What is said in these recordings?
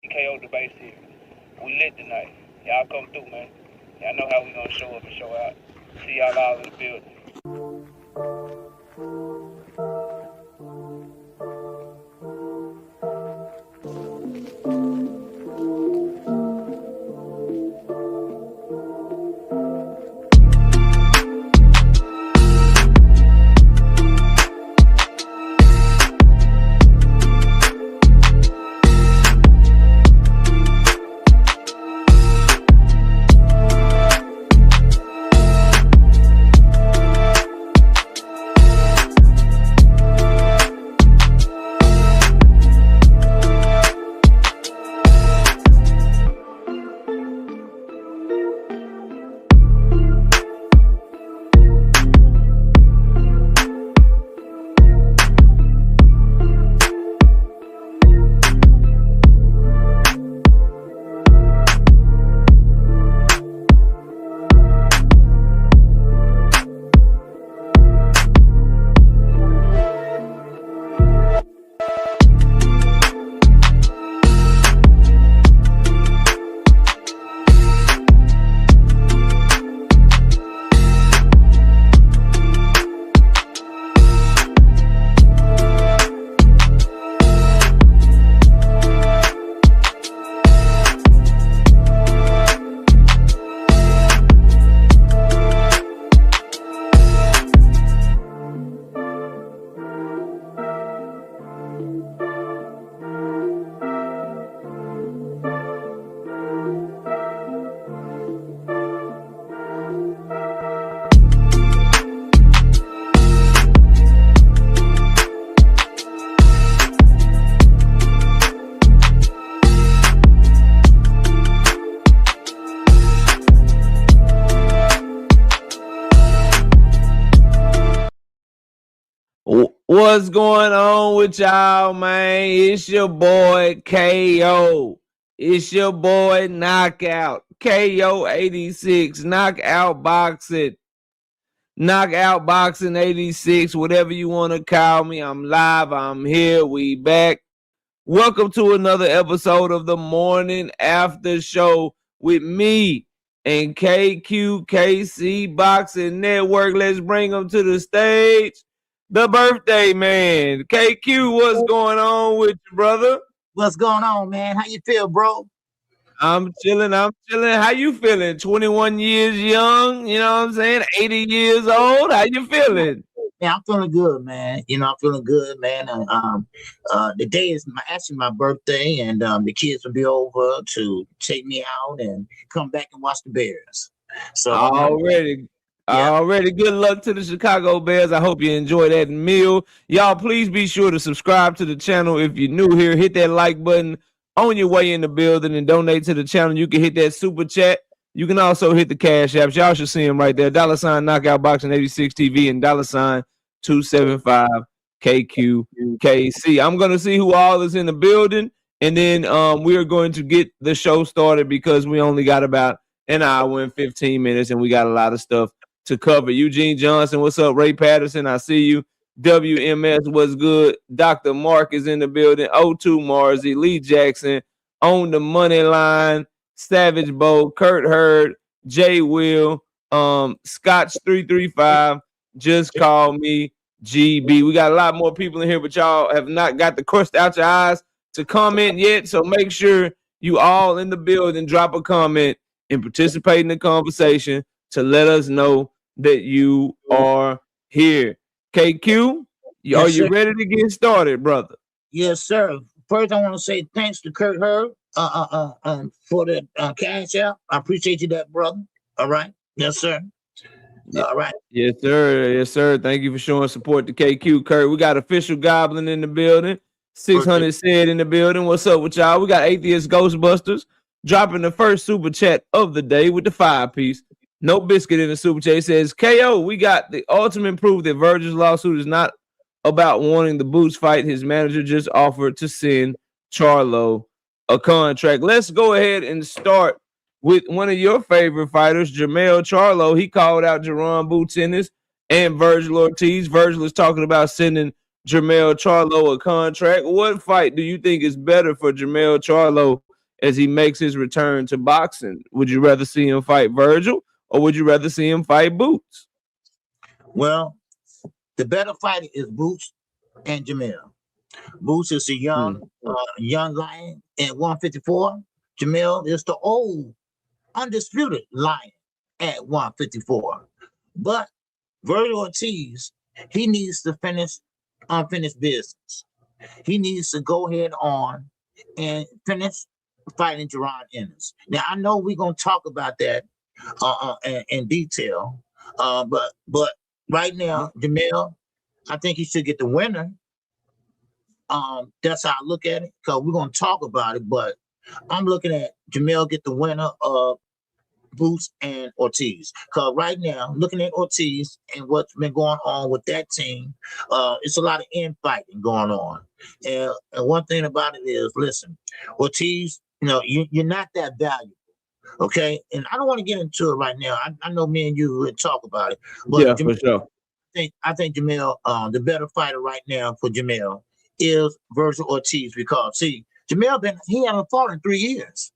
KO debate series. We lit tonight. Y'all come through, man. Y'all know how we gonna show up and show out. See y'all all in the building. What's going on with y'all, man? It's your boy KO. It's your boy Knockout. KO 86. Knockout Boxing. Knockout Boxing 86. Whatever you want to call me. I'm live. I'm here. We back. Welcome to another episode of the Morning After Show with me and KQKC Boxing Network. Let's bring them to the stage. The birthday man. KQ, what's going on with you, brother? What's going on, man? How you feel, bro? I'm chilling. How you feeling? 21 years young, you know what I'm saying? 80 years old. How you feeling? Yeah, I'm feeling good, man. I'm feeling good, man. And the day is actually my birthday, and the kids will be over to take me out and come back and watch the Bears. So Already, good luck to the Chicago Bears. I hope you enjoy that meal. Y'all, please be sure to subscribe to the channel. If you're new here, hit that like button on your way in the building and donate to the channel. You can hit that super chat. You can also hit the cash apps. Y'all should see them right there. $ Knockout Boxing 86 TV and $ 275 KQKC. I'm going to see who all is in the building, and then we are going to get the show started because we only got about an hour and 15 minutes, and we got a lot of stuff to cover. Eugene Johnson, what's up? Ray Patterson, I see you. WMS, what's good? Dr. Mark is in the building. O2 Marzi, Lee Jackson, on the money line, Savage Bo, Kurt Hurd, Jay Will, Scotch 335, just call me GB. We got a lot more people in here, but y'all have not got the crust out your eyes to comment yet, so make sure you all in the building drop a comment and participate in the conversation to let us know that you are here. KQ, are you ready to get started, brother? Yes, sir. First, I want to say thanks to Kurt Hurd for the cash out. I appreciate you that, brother. All right. Yes, sir. All right. Yes, sir. Yes, sir. Thank you for showing support to KQ, Kurt. We got Official Goblin in the building. 600 said in the building. What's up with y'all? We got Atheist Ghostbusters dropping the first super chat of the day with the 5-piece. No biscuit in the super chat. It says, KO, we got the ultimate proof that Virgil's lawsuit is not about wanting the Boots fight. His manager just offered to send Charlo a contract. Let's go ahead and start with one of your favorite fighters, Jermall Charlo. He called out Jaron Boots Ennis and Virgil Ortiz. Virgil is talking about sending Jermall Charlo a contract. What fight do you think is better for Jermall Charlo as he makes his return to boxing? Would you rather see him fight Virgil or would you rather see him fight Boots? Well, the better fighter is Boots and Jermall. Boots is a young lion at 154. Jermall is the old undisputed lion at 154. But Virgil Ortiz, he needs to finish unfinished business. He needs to go ahead on and finish fighting Jaron Ennis. Now I know we're gonna talk about that in detail, but right now, Jermall, I think he should get the winner. That's how I look at it, because we're gonna talk about it. But I'm looking at Jermall get the winner of Boots and Ortiz. Because right now, looking at Ortiz and what's been going on with that team, it's a lot of infighting going on. And one thing about it is, listen, Ortiz, you're not that valuable. Okay, and I don't want to get into it right now. I know me and you would talk about it, but Yeah, Jermall, for sure. I think Jermall, the better fighter right now for Jermall is Virgil Ortiz, because see, Jermall he hasn't fought in 3 years,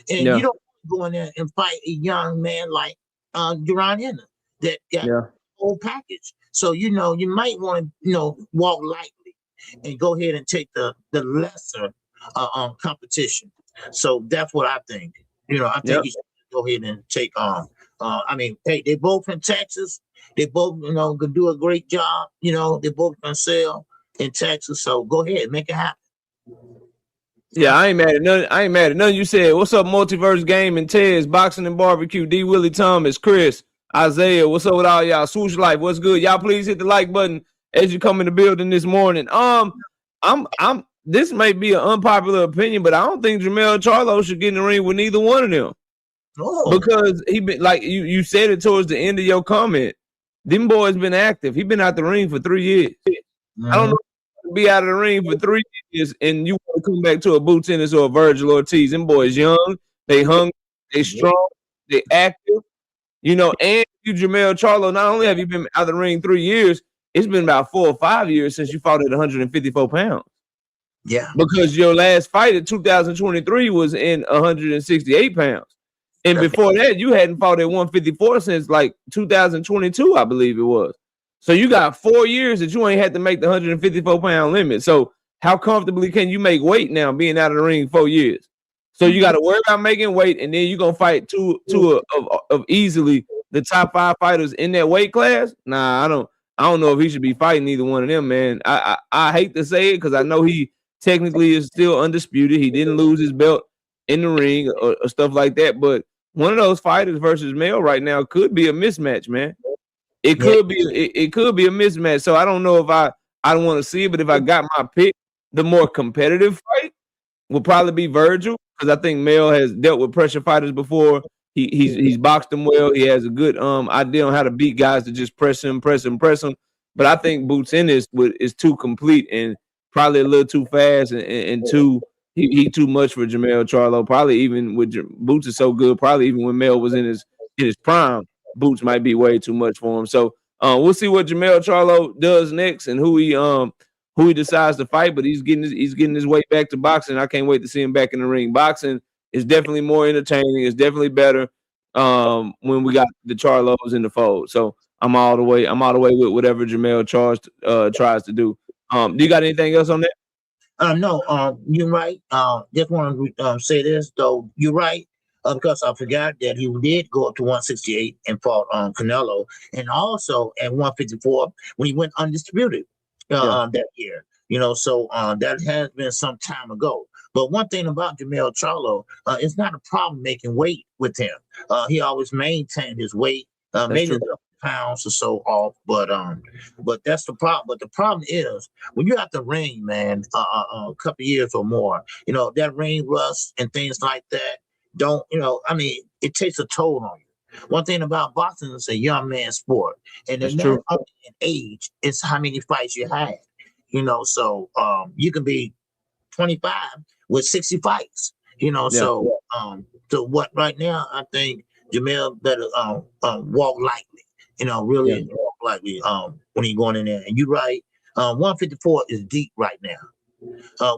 and you don't go in there and fight a young man like Jaron Ennis that got the whole package. So you might want to walk lightly and go ahead and take the lesser competition. So that's what I think. I think you should go ahead and take I mean, hey, they both in Texas. They both, gonna do a great job. They both gonna sell in Texas. So go ahead, make it happen. Yeah, I ain't mad at none. You said, what's up, Multiverse Game and Tez, Boxing and Barbecue, D. Willie Thomas, Chris, Isaiah, what's up with all y'all? Swoosh Life, what's good? Y'all please hit the like button as you come in the building this morning. This may be an unpopular opinion, but I don't think Jermall Charlo should get in the ring with neither one of them. Oh. Because he been, like you said it towards the end of your comment, them boys been active. He been out the ring for 3 years. I don't know if you be out of the ring for 3 years and you want to come back to a Boots Ennis or a Virgil Ortiz. Them boys young, they hungry, they strong, they active. And you, Jermall Charlo, not only have you been out of the ring 3 years, it's been about 4 or 5 years since you fought at 154 pounds. Yeah. Because your last fight in 2023 was in 168 pounds. And before that, you hadn't fought at 154 since like 2022, I believe it was. So you got 4 years that you ain't had to make the 154 pound limit. So how comfortably can you make weight now being out of the ring 4 years? So you got to worry about making weight, and then you're going to fight two of easily the top 5 fighters in that weight class? Nah, I don't know if he should be fighting either one of them, man. I hate to say it because I know he technically is still undisputed. He didn't lose his belt in the ring or stuff like that. But one of those fighters versus Mel right now could be a mismatch, man. It could be a mismatch. So I don't know if I don't want to see it, but if I got my pick, the more competitive fight will probably be Virgil, because I think Mel has dealt with pressure fighters before. He's boxed them well. He has a good idea on how to beat guys to just press him. But I think Boots Ennis is too complete and probably a little too fast and too he too much for Jermall Charlo. Probably even with Boots is so good. Probably even when Mel was in his prime, Boots might be way too much for him. So we'll see what Jermall Charlo does next and who he decides to fight. But he's getting his way back to boxing. I can't wait to see him back in the ring. Boxing is definitely more entertaining. It's definitely better when we got the Charlos in the fold. So I'm all the way with whatever Jermall tries to do. Do you got anything else on that? No, you're right. Just want to say this though. You're right, because I forgot that he did go up to 168 and fought Canelo, and also at 154 when he went undisputed that year. So that has been some time ago. But one thing about Jermall Charlo, it's not a problem making weight with him. He always maintained his weight, maybe a couple pounds or so off, but that's the problem. But the problem is when you're at the ring, man, a couple years or more, that ring rust and things like that. It takes a toll on you. One thing about boxing is a young man's sport, and it's not only in age, it's how many fights you had. So you can be 25 with 60 fights. So what right now I think Jermall better walk lightly. Really walk lightly when he's going in there. And you're right, 154 is deep right now.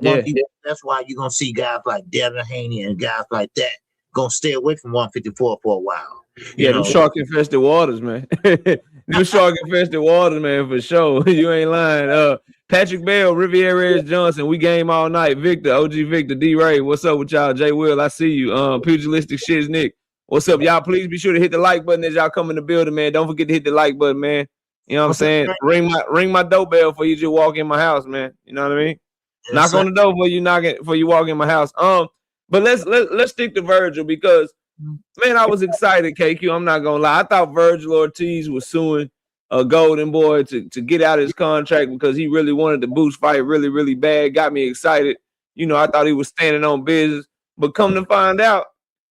That's why you're gonna see guys like Devin Haney and guys like that gonna stay away from 154 for a while. Them shark infested waters, man. Them shark infested waters, man, for sure. You ain't lying. Patrick Bell, Riviera Johnson, we game all night. Victor, OG Victor, D Ray, what's up with y'all? Jay Will, I see you. Pugilistic Shiz Nick, what's up, y'all? Please be sure to hit the like button as y'all come in the building, man. Don't forget to hit the like button, man. You know what I'm saying? Ring my doorbell for you just walk in my house, man. You know what I mean? Yes, knock on the door before you walk in my house. But let's stick to Virgil because, man, I was excited, KQ. I'm not gonna lie. I thought Virgil Ortiz was suing a Golden Boy to get out of his contract because he really wanted the Boots fight really, really bad. Got me excited. I thought he was standing on business. But come to find out,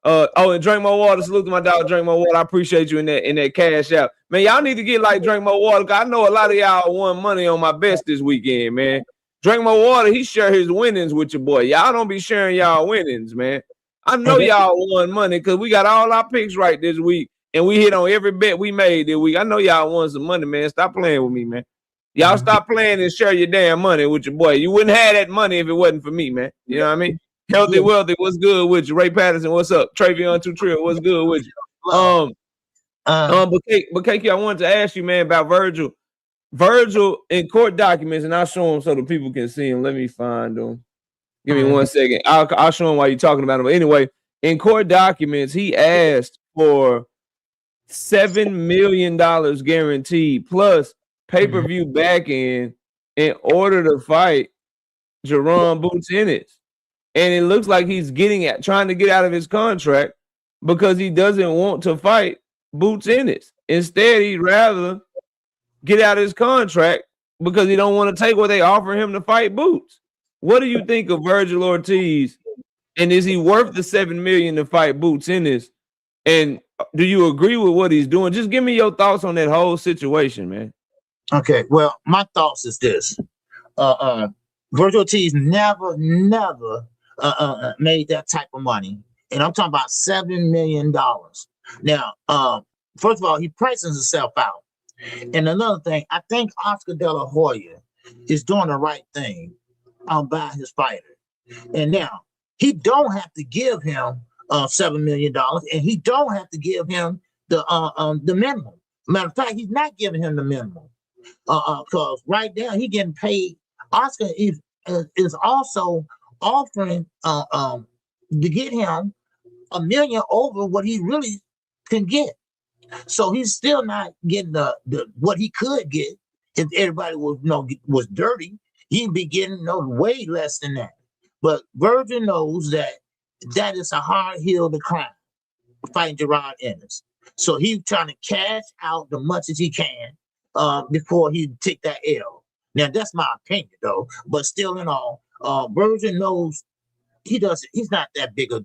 and Drink More Water. Salute to my dog, Drink More Water. I appreciate you in that cash out. Man, y'all need to get like Drink More Water because I know a lot of y'all won money on my best this weekend, man. Drink More Water, he share his winnings with your boy. Y'all don't be sharing y'all winnings, man. I know y'all won money because we got all our picks right this week, and we hit on every bet we made this week. I know y'all won some money, man. Stop playing with me, man. Y'all stop playing and share your damn money with your boy. You wouldn't have that money if it wasn't for me, man. You know what I mean? Healthy, wealthy, what's good with you? Ray Patterson, what's up? Travion 2 Trill, what's good with you? But KQ, I wanted to ask you, man, about Virgil. Virgil in court documents, and I'll show them so the people can see them. Let me find them. Give me 1 second. I'll show them while you're talking about them. But anyway, in court documents, he asked for $7 million guaranteed plus pay-per-view back end in order to fight Jaron Boots Ennis. And it looks like he's trying to get out of his contract because he doesn't want to fight Boots Ennis. Instead, he'd rather get out of his contract because he don't want to take what they offer him to fight Boots. What do you think of Virgil Ortiz? And is he worth the $7 million to fight Boots Ennis? And do you agree with what he's doing? Just give me your thoughts on that whole situation, man. Okay, well, my thoughts is this. Virgil Ortiz never made that type of money. And I'm talking about $7 million. Now, first of all, he prices himself out. And another thing, I think Oscar De La Hoya is doing the right thing by his fighter. And now, he don't have to give him $7 million, and he don't have to give him the minimum. Matter of fact, he's not giving him the minimum. Because right now, he's getting paid. Oscar is also offering to get him $1 million over what he really can get. So he's still not getting the what he could get if everybody was dirty. He'd be getting way less than that. But Virgil knows that is a hard hill to climb, fighting Jaron Ennis. So he's trying to cash out the much as he can before he take that L. Now that's my opinion though. But still in all, Virgil knows he's not that big a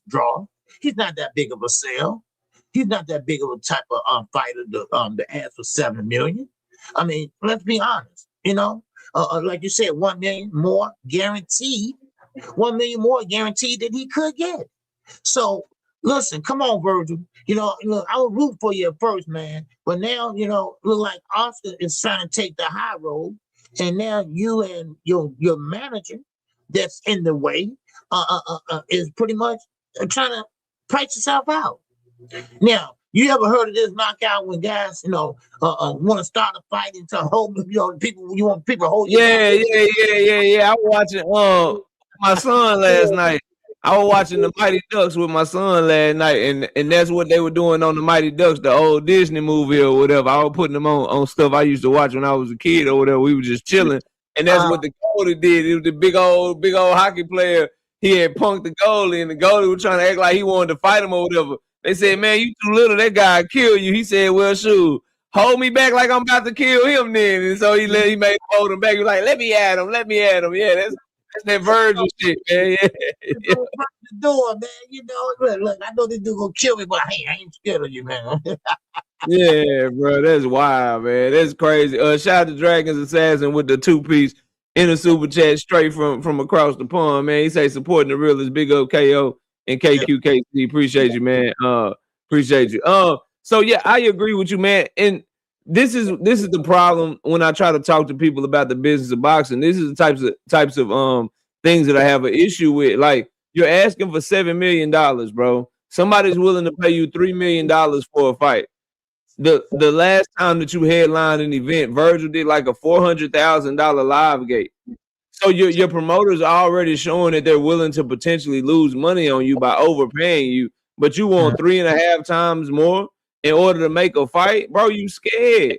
draw. He's not that big of a sell. He's not that big of a type of fighter to ask for $7 million. I mean, let's be honest. Like you said, $1 million more guaranteed. $1 million more guaranteed that he could get. So listen, come on, Virgil. Look, I was root for you at first, man. But now, look like Oscar is trying to take the high road, and now you and your manager that's in the way is pretty much trying to price yourself out. Now, you ever heard of this knockout when guys, want to start a fight into hold, people, you want people to hold you? Yeah. I was watching my son last night. I was watching the Mighty Ducks with my son last night, and that's what they were doing on the Mighty Ducks, the old Disney movie or whatever. I was putting them on stuff I used to watch when I was a kid or whatever. We were just chilling, and that's what the goalie did. It was the big old hockey player. He had punked the goalie, and the goalie was trying to act like he wanted to fight him or whatever. They said, "Man, you too little. That guy kill you." He said, "Well, shoot, hold me back like I'm about to kill him then." And so he made him hold him back. He was like, "Let me at him. Yeah, that's that Virgil shit, man." Yeah. The door, man. Look, I know this dude gonna kill me, but hey, I ain't scared of you, man. Yeah, bro, that's wild, man. That's crazy. Shout out to Dragons Assassin with the 2-piece in a super chat straight from across the pond, man. He say supporting the realest. Big up KO and KQKC. Appreciate you, man. Appreciate you. So yeah, I agree with you, man. And this is the problem when I try to talk to people about the business of boxing. This is the types of things that I have an issue with. Like, you're asking for $7 million, bro. Somebody's willing to pay you $3 million for a fight. The last time that you headlined an event, Virgil did like a $400,000 live gate. So your promoters are already showing that they're willing to potentially lose money on you by overpaying you, but you want 3.5 times more in order to make a fight, bro. You scared.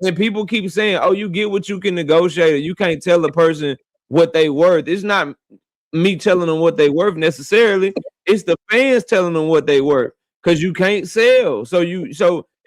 And people keep saying, "Oh, you get what you can negotiate. You can't tell a person what they worth." It's not me telling them what they worth necessarily. It's the fans telling them what they worth, because you can't sell.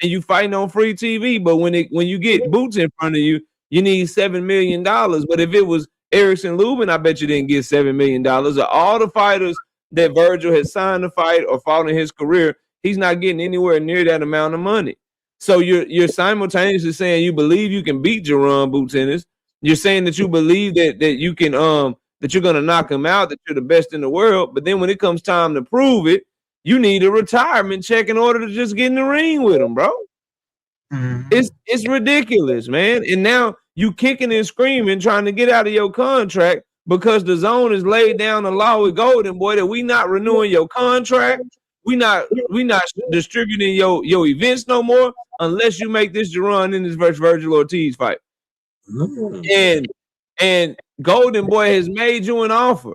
And you fighting on free TV, but when you get boots in front of you, you need $7 million. But if it was Erickson Lubin, I bet you didn't get $7 million. Of all the fighters that Virgil has signed to fight or fought in his career, he's not getting anywhere near that amount of money. So you're simultaneously saying you believe you can beat Jaron Boots Ennis. You're saying that you believe that you can that you're gonna knock him out, that you're the best in the world. But then when it comes time to prove it, you need a retirement check in order to just get in the ring with him, bro. Mm-hmm. It's ridiculous, man. And now you kicking and screaming, trying to get out of your contract because the zone has laid down the law with Golden Boy that we not renewing your contract. We not distributing your events no more unless you make this Jaron Ennis versus Virgil Ortiz fight. Mm-hmm. And Golden Boy has made you an offer.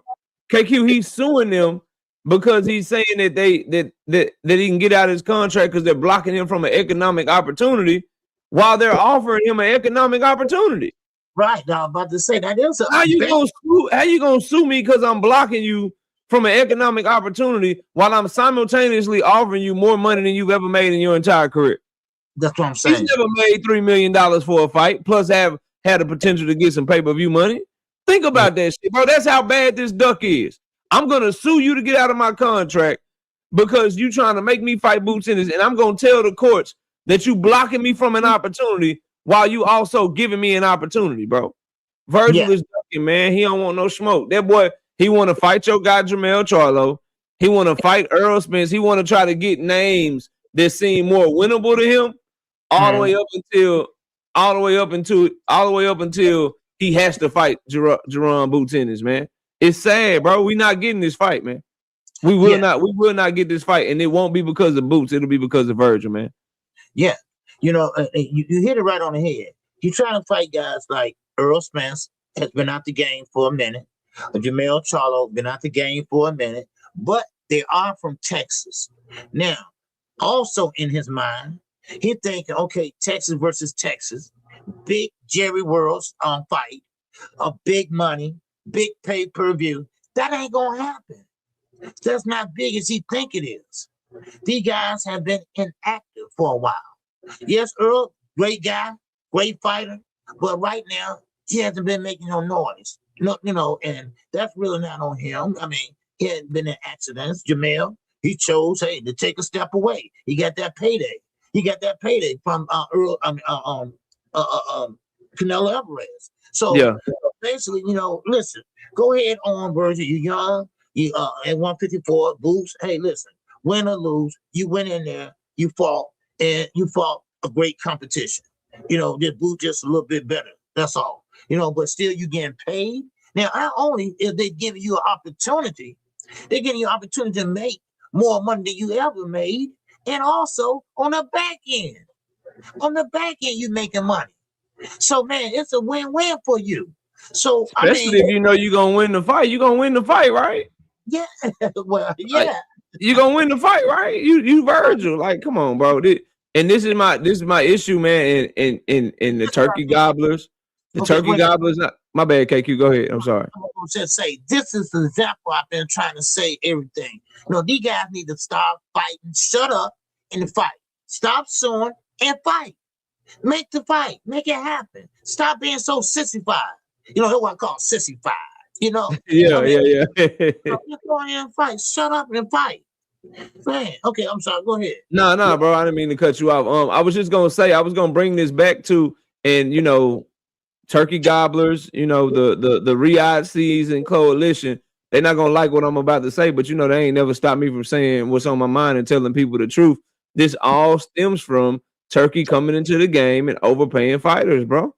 KQ, he's suing them because he's saying that he can get out of his contract because they're blocking him from an economic opportunity while they're offering him an economic opportunity. Right. Now I'm about to say that is how you gonna sue me because I'm blocking you from an economic opportunity while I'm simultaneously offering you more money than you've ever made in your entire career? That's what I'm saying. He's never made $3 million for a fight, plus have had the potential to get some pay-per-view money. Think about that shit, bro. That's how bad this duck is. I'm gonna sue you to get out of my contract because you trying to make me fight Boots Ennis, and I'm gonna tell the courts that you blocking me from an opportunity while you also giving me an opportunity, bro. Virgil is ducking, man. He don't want no smoke. That boy, he want to fight your guy Jermall Charlo. He want to fight Earl Spence. He want to try to get names that seem more winnable to him, all the way up until he has to fight Jaron Boots Ennis, man. It's sad, bro. We not getting this fight, man. We will not get this fight, and it won't be because of Boots. It'll be because of Virgil, man. Yeah, you hit it right on the head. You're trying to fight guys like Earl Spence has been out the game for a minute. Jermall Charlo been out the game for a minute, but they are from Texas. Now, also in his mind, he's thinking, okay, Texas versus Texas, big Jerry Worlds fight, a big money, big pay-per-view. That ain't gonna happen. That's not big as he think it is. These guys have been inactive for a while. Yes, Earl, great guy, great fighter, but right now he hasn't been making no noise. No, and that's really not on him. I mean, he hadn't been in accidents. Jermall, he chose, to take a step away. He got that payday. From Earl, Canelo Alvarez. So basically, listen, go ahead on, Virgil. You're young. You at 154, Boots. Hey, listen, win or lose, you went in there, you fought a great competition. This Boot just a little bit better. That's all. But still you getting paid. Now, not only if they give you an opportunity, they're giving you an opportunity to make more money than you ever made, and also on the back end. On the back end, you making money. So, man, it's a win-win for you. So, especially if you know you're gonna win the fight, you're gonna win the fight, right? Yeah. Well, yeah. Like, you're gonna win the fight, right? You Virgil. Like, come on, bro. And this is my issue, man. In the turkey gobblers. Gobblers, my bad, KQ. Go ahead. I'm sorry. I'm gonna just say this is the example I've been trying to say everything. These guys need to stop fighting, shut up, and fight. Stop suing and fight. Make the fight. Make it happen. Stop being so sissified. That's what I call sissified. Yeah. Just go in and fight. Shut up and fight. Man, okay, I'm sorry. Go ahead. No, bro. I didn't mean to cut you off. I was just gonna say I was gonna bring this back to, and turkey gobblers, the Riyadh Season Coalition. They're not gonna like what I'm about to say, but they ain't never stopped me from saying what's on my mind and telling people the truth. This all stems from Turkey coming into the game and overpaying fighters, bro.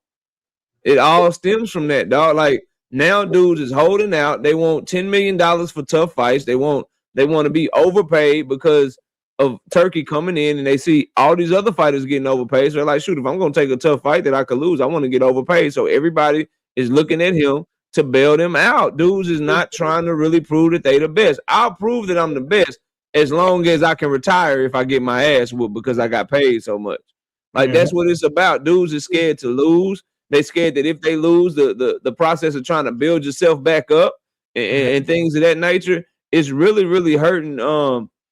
It all stems from that, dog. Like now, dudes is holding out. They want $10 million for tough fights. They want to be overpaid because of Turkey coming in, and they see all these other fighters getting overpaid. So they're like, shoot, if I'm gonna take a tough fight that I could lose, I want to get overpaid. So everybody is looking at him to bail them out. Dudes is not trying to really prove that they the best. I'll prove that I'm the best as long as I can retire if I get my ass whooped because I got paid so much. Like that's what it's about. Dudes is scared to lose. They scared that if they lose, the process of trying to build yourself back up and things of that nature is really, really hurting.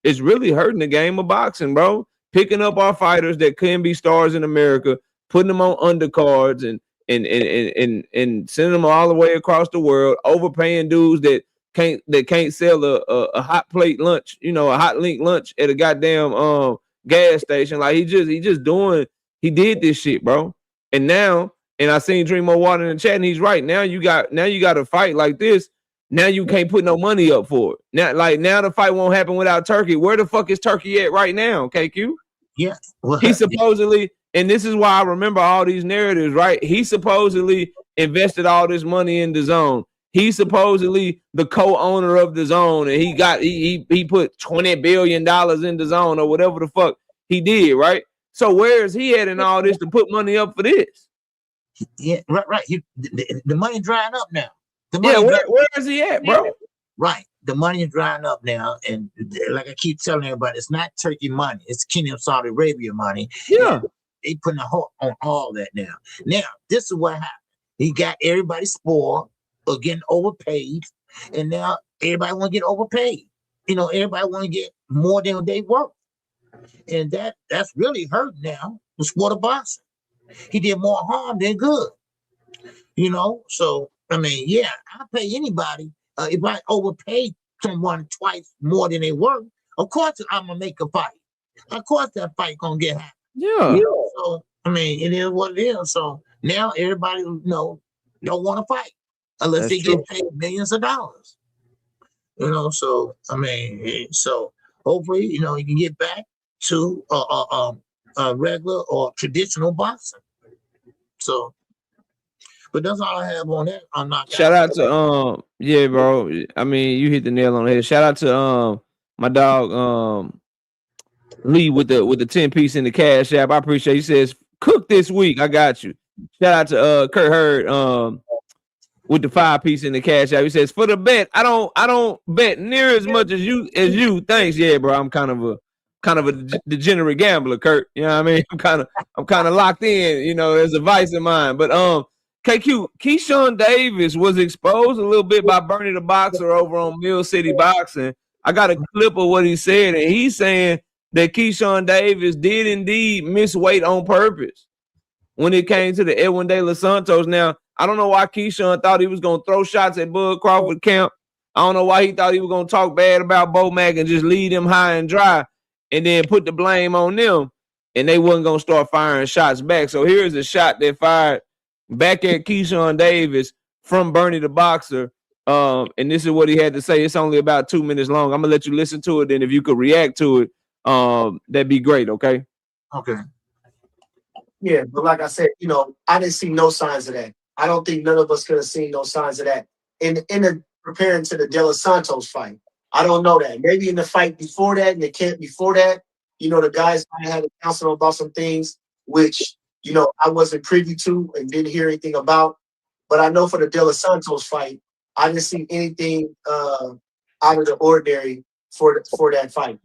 It's really hurting the game of boxing, bro. Picking up our fighters that can be stars in America, putting them on undercards and sending them all the way across the world, overpaying dudes that can't sell a hot plate lunch, a hot link lunch at a goddamn gas station. Like he did this shit, bro. And now, and I seen Dreamo Water in the chat, and he's right. Now you got a fight like this. Now you can't put no money up for it. Now the fight won't happen without Turkey. Where the fuck is Turkey at right now, KQ? Yeah. Well, he supposedly, and this is why I remember all these narratives, right? He supposedly invested all this money in DAZN. He's supposedly the co-owner of DAZN, and he put $20 billion in DAZN or whatever the fuck he did, right? So where is he at in all this to put money up for this? Yeah, right. The money drying up now. Where is he at, bro? Right. The money is drying up now. And like I keep telling everybody, it's not Turkey money. It's Kingdom of Saudi Arabia money. Yeah. And they putting a hold on all that now. Now, this is what happened. He got everybody spoiled or getting overpaid. And now everybody want to get overpaid. Everybody want to get more than they worth. And that's really hurt now, the sport of boxing. He did more harm than good. So I mean, yeah, I'll pay anybody. If I overpay someone twice more than they worth, of course I'm gonna make a fight. Of course that fight gonna get happened. Yeah. So I mean, it is what it is. So now everybody don't want to fight unless they get paid millions of dollars. So I mean, so hopefully, you can get back to regular or traditional boxing. So. But that's all I have on that. I'm not. Shout out to yeah, bro. I mean, you hit the nail on the head. Shout out to my dog Lee with the 10 piece in the cash app. I appreciate. He says cook this week. I got you. Shout out to Kurt Hurd with the 5 piece in the cash app. He says for the bet, I don't bet near as much as you. Thanks, yeah, bro. I'm kind of a degenerate gambler, Kurt. You know what I mean? I'm kind of locked in. There's a vice in mine, but KQ, Keyshawn Davis was exposed a little bit by Bernie the Boxer over on Mill City Boxing. I got a clip of what he said, and he's saying that Keyshawn Davis did indeed miss weight on purpose when it came to the Edwin De Los Santos. Now, I don't know why Keyshawn thought he was going to throw shots at Bud Crawford camp. I don't know why he thought he was going to talk bad about Bo Mack and just leave them high and dry and then put the blame on them, and they wasn't going to start firing shots back. So here's a shot that fired back at Keyshawn Davis from Bernie the Boxer. And this is what he had to say. It's only about 2 minutes long. I'm gonna let you listen to it, and if you could react to it, that'd be great, okay? Okay. Yeah, but like I said, I didn't see no signs of that. I don't think none of us could have seen no signs of that in the preparing to the De Los Santos fight. I don't know that. Maybe in the fight before that, in the camp before that, the guys might have had to counsel about some things which I wasn't privy to and didn't hear anything about. But I know for the De Los Santos fight, I didn't see anything out of the ordinary for that fight,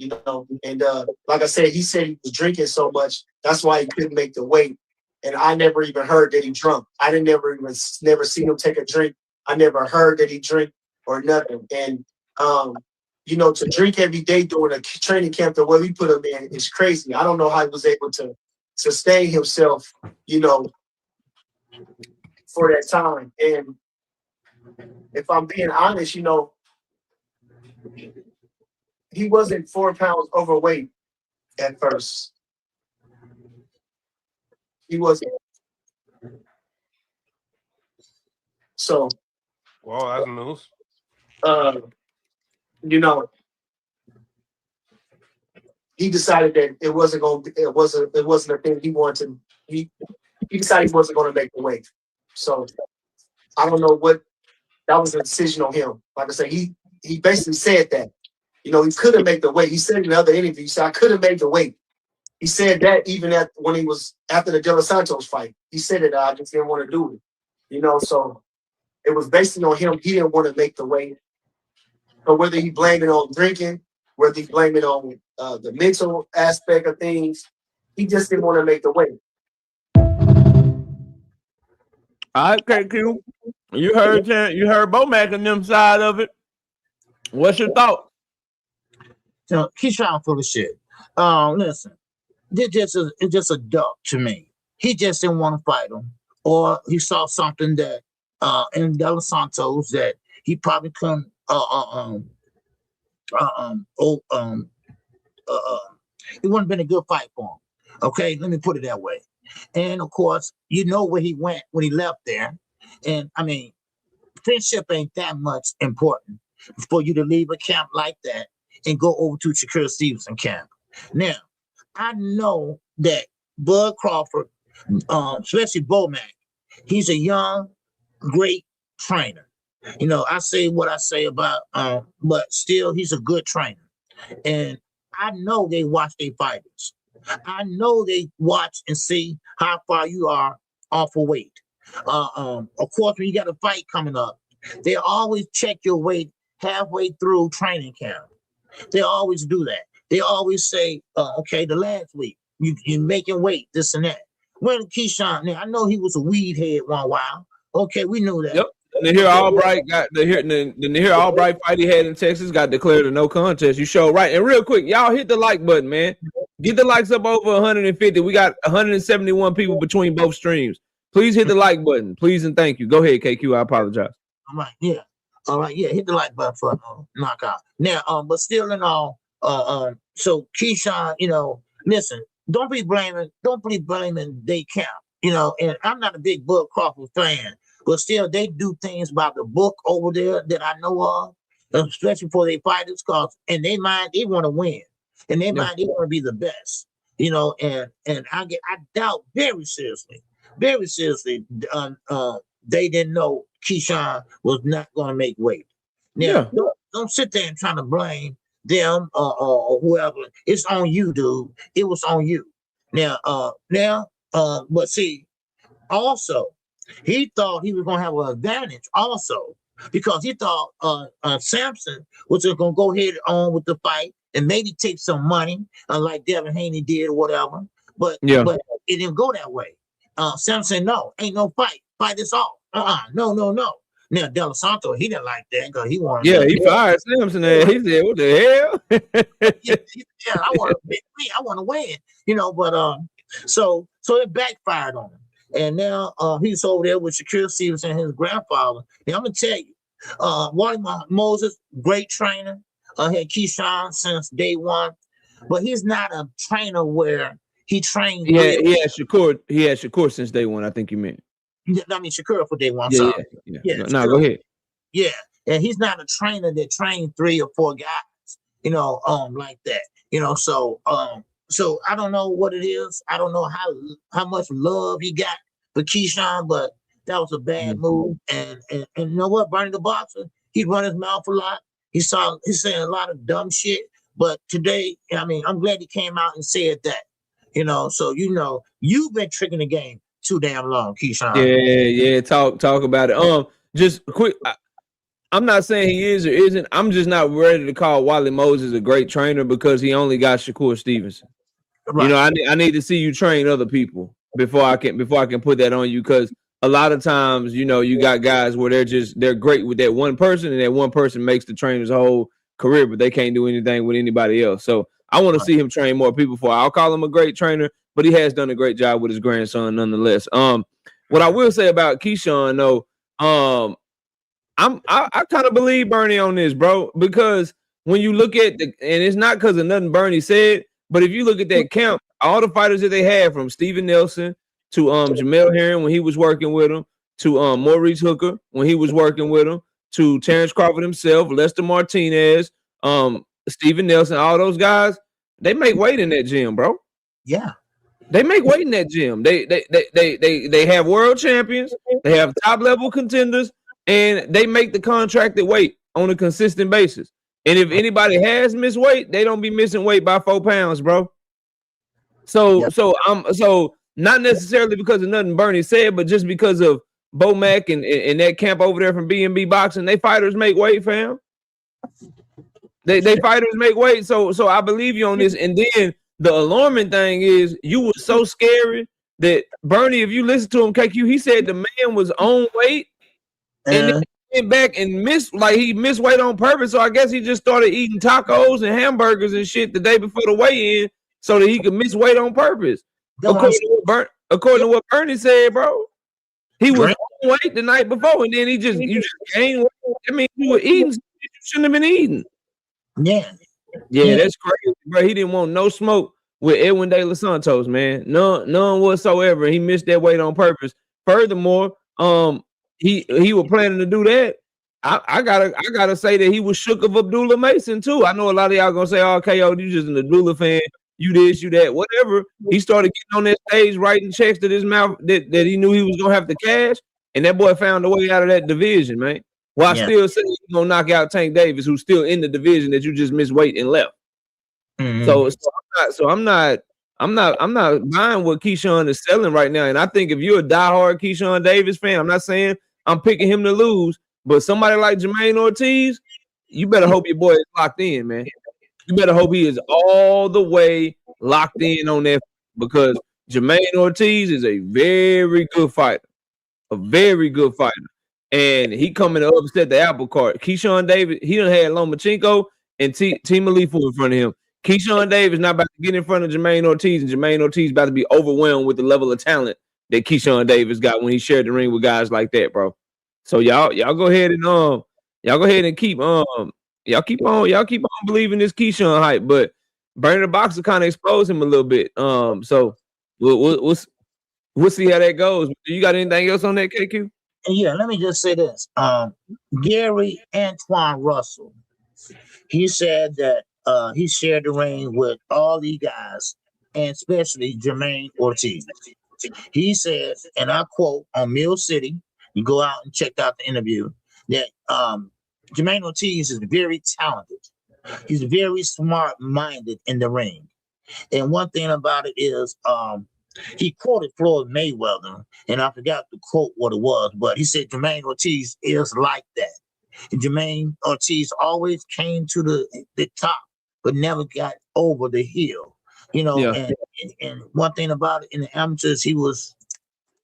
And like I said, he said he was drinking so much, that's why he couldn't make the weight. And I never even heard that he drunk. I didn't never seen him take a drink. I never heard that he drank or nothing. And to drink every day during a training camp the way we put him in is crazy. I don't know how he was able to sustain himself, for that time. And if I'm being honest, he wasn't 4 pounds overweight at first. He wasn't. So, well, that's news. he decided that it wasn't a thing he wanted to. He decided he wasn't going to make the weight. So I don't know what that was a decision on him. Like I said, he basically said that. He couldn't make the weight. He said in other interviews, he said, I couldn't make the weight. He said that even when he was after the De Los Santos fight. He said it, I just didn't want to do it. So it was basically on him. He didn't want to make the weight. But whether he blamed it on drinking, whether he blamed it on the mental aspect of things, he just didn't want to make the weight. All right, KQ. You heard Bomac and them side of it. What's your thought? So Keyshawn full of shit. Listen, it's just a duck to me. He just didn't want to fight him, or he saw something that in De Los Santos that he probably couldn't. It wouldn't have been a good fight for him. Okay, let me put it that way. And of course, where he went when he left there. And I mean, friendship ain't that much important for you to leave a camp like that and go over to Shakur Stevenson camp. Now, I know that Bud Crawford, especially Bomac, he's a young, great trainer. I say what I say about, but still, he's a good trainer. And I know they watch their fighters. I know they watch and see how far you are off of weight. Of course, when you got a fight coming up, they always check your weight halfway through training camp. They always do that. They always say, okay, the last week, you're making weight, this and that. When Keyshawn, now I know he was a weed head one while. Okay, we knew that. Yep. The Nahir Albright fight he had in Texas got declared a no contest. You show right. And real quick, y'all hit the like button, man. Get the likes up over 150. We got 171 people between both streams. Please hit the like button. Please and thank you. Go ahead, KQ. I apologize. All right, yeah. All right, yeah. Hit the like button for knockout. Now, but still in all, so Keyshawn, listen, don't be blaming they camp, and I'm not a big Bud Crawford fan, but still they do things by the book over there that I know of, especially for their fighters, cause in their mind they want to win. In their mind they want to be the best, and I doubt very seriously, they didn't know Keyshawn was not going to make weight. Now, don't sit there and try to blame them or whoever. It's on you, dude. It was on you. Now, but see, also, he thought he was going to have an advantage also because he thought Sampson was going to go ahead on with the fight and maybe take some money, like Devin Haney did or whatever. But it didn't go that way. Sampson, no, ain't no fight. Fight is off. No. Now, De Los Santos, he didn't like that because he wanted. Yeah, he fired Stevenson. He said, "What the hell?" I want to win, But so it backfired on him, and now he's over there with Shakur Stevenson and his grandfather. And I'm gonna tell you, Wally Moses, great trainer, had Keyshawn since day one, but he's not a trainer where he trained. He had Shakur. He had Shakur since day one. I think you meant. I mean, Shakur for day one. Yeah. No, go ahead. Yeah, and he's not a trainer that trained 3 or 4 guys, like that. So I don't know what it is. I don't know how much love he got for Keyshawn, but that was a bad move. And you know what, Bernie the boxer, he run his mouth a lot. He's saying a lot of dumb shit. But today, I mean, I'm glad he came out and said that. So you've been tricking the game too damn long, Keyshawn. Yeah. Talk about it. Just quick. I'm not saying he is or isn't. I'm just not ready to call Wally Moses a great trainer because he only got Shakur Stevenson. Right. I need to see you train other people before I can put that on you, because a lot of times, you got guys where they're great with that one person, and that one person makes the trainer's whole career, but they can't do anything with anybody else. So I want to see him train more people before I'll call him a great trainer. But he has done a great job with his grandson nonetheless. What I will say about Keyshawn, though, I kind of believe Bernie on this, bro, because when you look at and it's not because of nothing Bernie said, but if you look at that camp, all the fighters that they had, from Steven Nelson to Jermall Charlo when he was working with him, to Maurice Hooker when he was working with him, to Terrence Crawford himself, Lester Martinez, Steven Nelson, all those guys, They make weight in that gym, bro. Yeah. They make weight in that gym. They have world champions. They have top level contenders, and they make the contracted weight on a consistent basis. And if anybody has missed weight, they don't be missing weight by 4 pounds, bro. So not necessarily because of nothing Bernie said, but just because of Bo Mac and that camp over there from B&B Boxing, they fighters make weight, fam. They fighters make weight. So I believe you on this. And then the alarming thing is you were so scary that Bernie, if you listen to him, KQ, he said the man was on weight and then he went back and missed weight on purpose. So I guess he just started eating tacos and hamburgers and shit the day before the weigh-in so that he could miss weight on purpose. According to what Bernie said, bro, he was on weight the night before and then you just gained weight. I mean, you were eating something you shouldn't have been eating. Yeah, that's crazy, bro. He didn't want no smoke with Edwin De Los Santos, man. None whatsoever. He missed that weight on purpose. Furthermore, he was planning to do that. I gotta say that he was shook of Abdullah Mason too. I know a lot of y'all gonna say, "Oh, KO, you just an Abdullah fan. You this, you that, whatever." He started getting on that stage writing checks to his mouth that he knew he was gonna have to cash, and that boy found a way out of that division, man. While still saying he's gonna knock out Tank Davis, who's still in the division that you just missed weight and left. So I'm not buying what Keyshawn is selling right now. And I think if you're a diehard Keyshawn Davis fan, I'm not saying I'm picking him to lose, but somebody like Jermaine Ortiz, you better hope your boy is locked in, man. You better hope he is all the way locked in on that, because Jermaine Ortiz is a very good fighter, and he coming to upset the apple cart. Keyshawn Davis, he done had Lomachenko and Timalifu in front of him. Keyshawn Davis not about to get in front of Jermaine Ortiz, and Jermaine Ortiz about to be overwhelmed with the level of talent that Keyshawn Davis got when he shared the ring with guys like that, bro. So y'all go ahead and keep on believing this Keyshawn hype, but Bernie the Boxer kind of exposed him a little bit. So we'll see how that goes. Do you got anything else on that, KQ? Yeah, let me just say this. Gary Antoine Russell, he said that he shared the ring with all these guys, and especially Jermaine Ortiz. He said, and I quote on Mill City, you go out and check out the interview, that Jermaine Ortiz is very talented. He's very smart-minded in the ring. And one thing about it is, he quoted Floyd Mayweather, and I forgot to quote what it was, but he said Jermaine Ortiz is like that. And Jermaine Ortiz always came to the top, but never got over the hill. You know, and one thing about it, in the amateurs, he was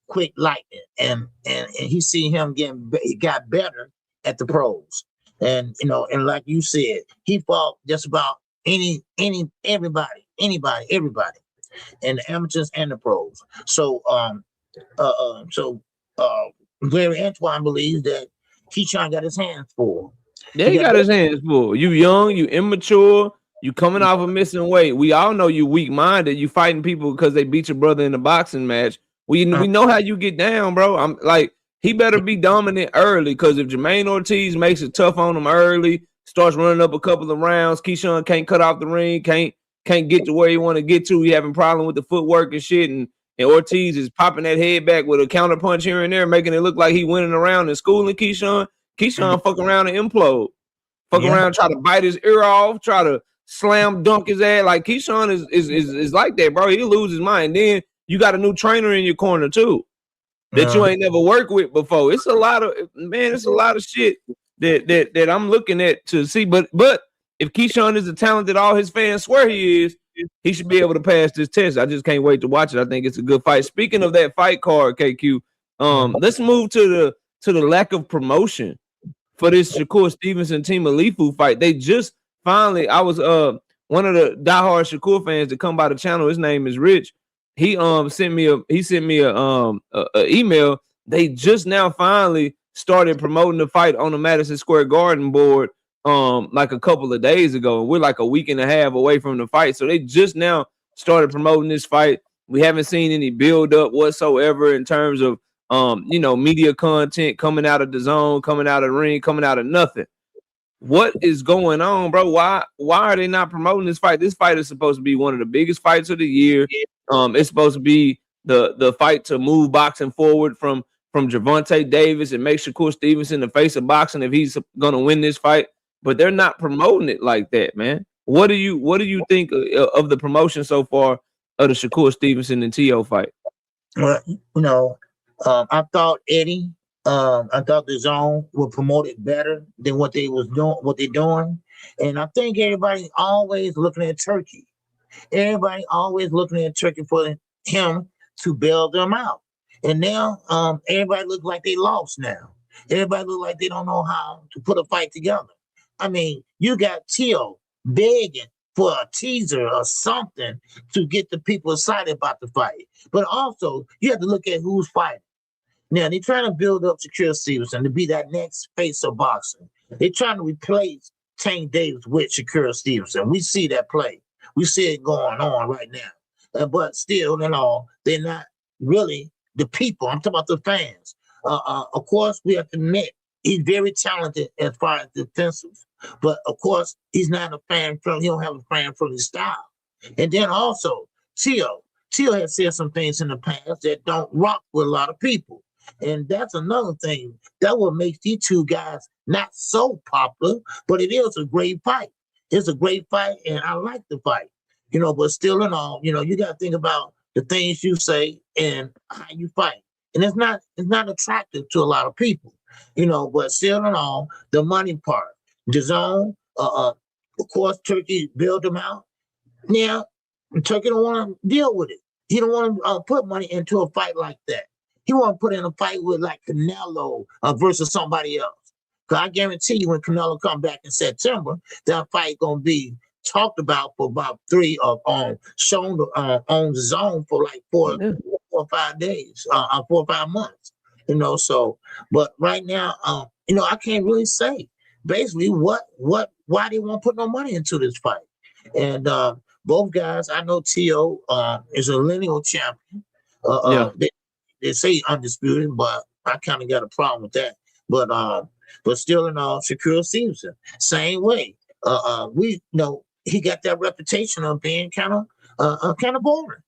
quick lightning, and he see him he got better at the pros. And you know, and like you said, he fought just about everybody, and the amateurs and the pros. So Gary Antoine believes that Keyshawn got his hands full. Yeah, he got his hands full. You young, you immature, you coming off of missing weight. We all know you weak-minded. You fighting people because they beat your brother in a boxing match. We know how you get down, bro. I'm like, he better be dominant early, because if Jermaine Ortiz makes it tough on him early, starts running up a couple of rounds, Keyshawn can't cut off the ring, can't get to where he want to get to. He having problem with the footwork and shit, and Ortiz is popping that head back with a counter punch here and there, making it look like he winning around and schooling Keyshawn. Keyshawn fuck around and implode. Fuck around, try to bite his ear off, try to slam dunk his ass. Like, Keyshawn is like that, bro. He'll lose his mind. Then you got a new trainer in your corner too that you ain't never worked with before. It's a lot of shit that I'm looking at to see. But if Keyshawn is the talent that all his fans swear he is, he should be able to pass this test. I just can't wait to watch it. I think it's a good fight. Speaking of that fight card, KQ, let's move to the lack of promotion for this Shakur Stevenson Timalifu fight. They just finally, I was one of the diehard Shakur fans that come by the channel. His name is Rich. He sent me a email. They just now finally started promoting the fight on the Madison Square Garden board like a couple of days ago, and we're like a week and a half away from the fight. So they just now started promoting this fight. We haven't seen any build up whatsoever in terms of media content coming out of the zone, coming out of the ring, coming out of nothing. what is going on, bro? Why are they not promoting this fight? This fight is supposed to be one of the biggest fights of the year. It's supposed to be the fight to move boxing forward from Gervonta Davis and make Shakur Stevenson the face of boxing if he's gonna win this fight. But they're not promoting it like that, man. What do you think of the promotion so far of the Shakur Stevenson and T.O. fight? Well, I thought Eddie, I thought the zone would promote it better than what they're doing. And I think everybody always looking at Turkey. Everybody always looking at Turkey for him to bail them out. And now everybody look like they lost now. Everybody look like they don't know how to put a fight together. I mean, you got T.O. begging for a teaser or something to get the people excited about the fight. But also, you have to look at who's fighting. Now, they're trying to build up Shakur Stevenson to be that next face of boxing. They're trying to replace Tank Davis with Shakur Stevenson. We see that play. We see it going on right now. But still, in all, they're not really the people. I'm talking about the fans. Of course, we have to admit, he's very talented as far as defensive. But, of course, he's not a fan-friendly. He don't have a fan-friendly style. And then also, T.O. has said some things in the past that don't rock with a lot of people. And that's another thing. That what makes these two guys not so popular, but it is a great fight. It's a great fight, and I like the fight. But still in all, you got to think about the things you say and how you fight. And it's not attractive to a lot of people, but still in all, the money part. The zone, of course, Turkey bailed them out. Now, Turkey don't want to deal with it. He don't want to put money into a fight like that. He want to put in a fight with like Canelo versus somebody else. Because I guarantee you when Canelo come back in September, that fight going to be talked about for about 3 shown on the zone for like 4 or 5 days, 4 or 5 months. But right now, I can't really say basically why they won't put no money into this fight. And both guys, I know T.O. is a lineal champion. They say undisputed, but I kind of got a problem with that. But still in all, Shakur Stevenson, same way. We know he got that reputation of being kind of boring.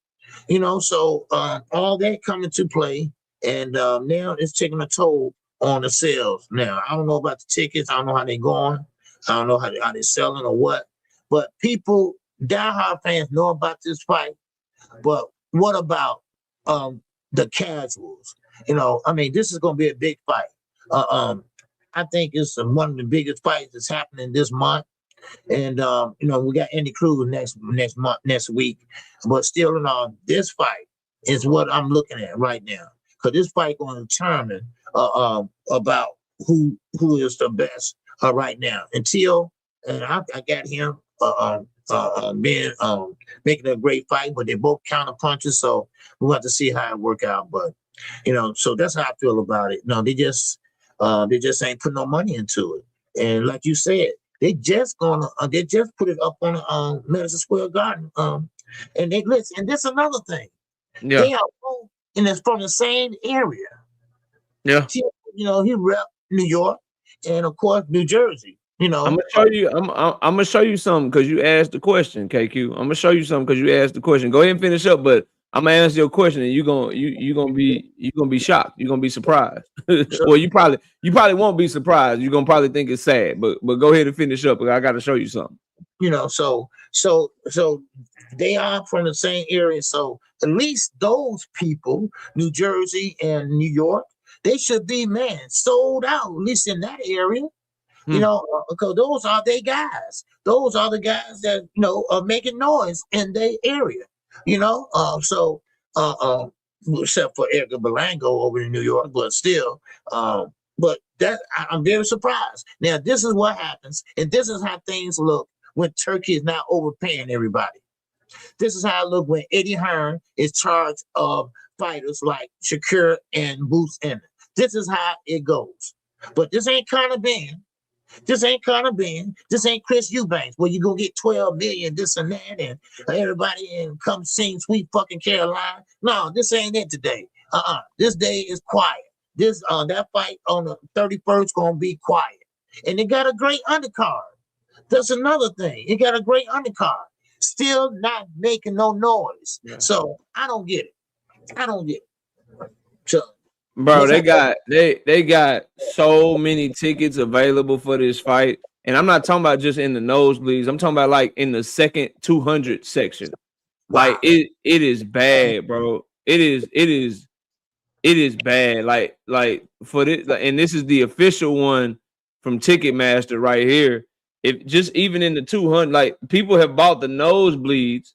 So all that come into play, and now it's taking a toll on the sales. Now, I don't know about the tickets. I don't know how they're going. I don't know how they're selling or what. But people, diehard fans know about this fight. But what about the casuals? This is going to be a big fight. I think it's one of the biggest fights that's happening this month. And, we got Andy Cruz next week. But still in all, this fight is what I'm looking at right now. Because this fight going to determine about who is the best right now. And T.O., and I got him making a great fight, but they're both counter punches, so we'll have to see how it work out. But so that's how I feel about it. No, they just ain't put no money into it. And like you said, they just put it up on Madison Square Garden. And they listen. And this is another thing. Yeah. They are both, and it's from the same area. Yeah. He rep New York and of course New Jersey. I'm gonna show you. I'm gonna show you something because you asked the question, KQ. I'm gonna show you something because you asked the question. Go ahead and finish up, but I'm gonna answer your question, and you're gonna be shocked. You're gonna be surprised. Well, you probably won't be surprised. You're gonna probably think it's sad, but go ahead and finish up because I got to show you something. So they are from the same area. So at least those people, New Jersey and New York, they should be sold out, at least in that area. Because those are their guys. Those are the guys that are making noise in their area. Except for Edgar Belango over in New York, but still, but that I'm very surprised. Now this is what happens, and this is how things look when Turkey is not overpaying everybody. This is how it look when Eddie Hearn is charged of fighters like Shakur and Boots Ennis. This is how it goes. But this ain't Conor Ben. This ain't Conor Ben. This ain't Chris Eubanks, where you gonna get 12 million, this and that, and everybody and come sing Sweet Fucking Caroline. No, this ain't it today. This day is quiet. That fight on the 31st gonna be quiet. And it got a great undercard. That's another thing. It got a great undercard. Still not making no noise. Yeah. So I don't get it. I don't get it. So, bro, they got so many tickets available for this fight. And I'm not talking about just in the nosebleeds. I'm talking about like in the second 200 section. wow. Like it is bad, bro. It is bad. Like for this, and this is the official one from Ticketmaster right here. If just even in the 200, like people have bought the nosebleeds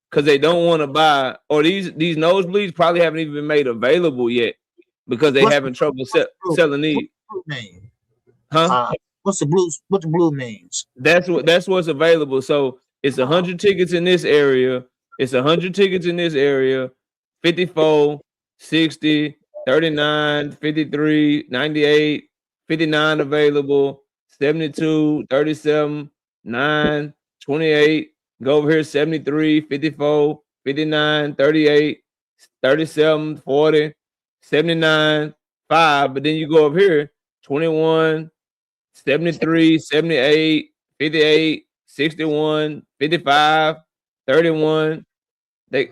because they don't want to buy, or these nosebleeds probably haven't even been made available yet because they having trouble selling these. Name? Huh? What's the blues? What the blue means? That's what's available. So it's 100 tickets in this area. It's 100 tickets in this area. 54, 60, 39, 53, 98, 59 available, 72, 37, 9, 28. Go over here, 73, 54, 59, 38, 37, 40, 79, 5. But then you go up here, 21, 73, 78, 58, 61, 55, 31. They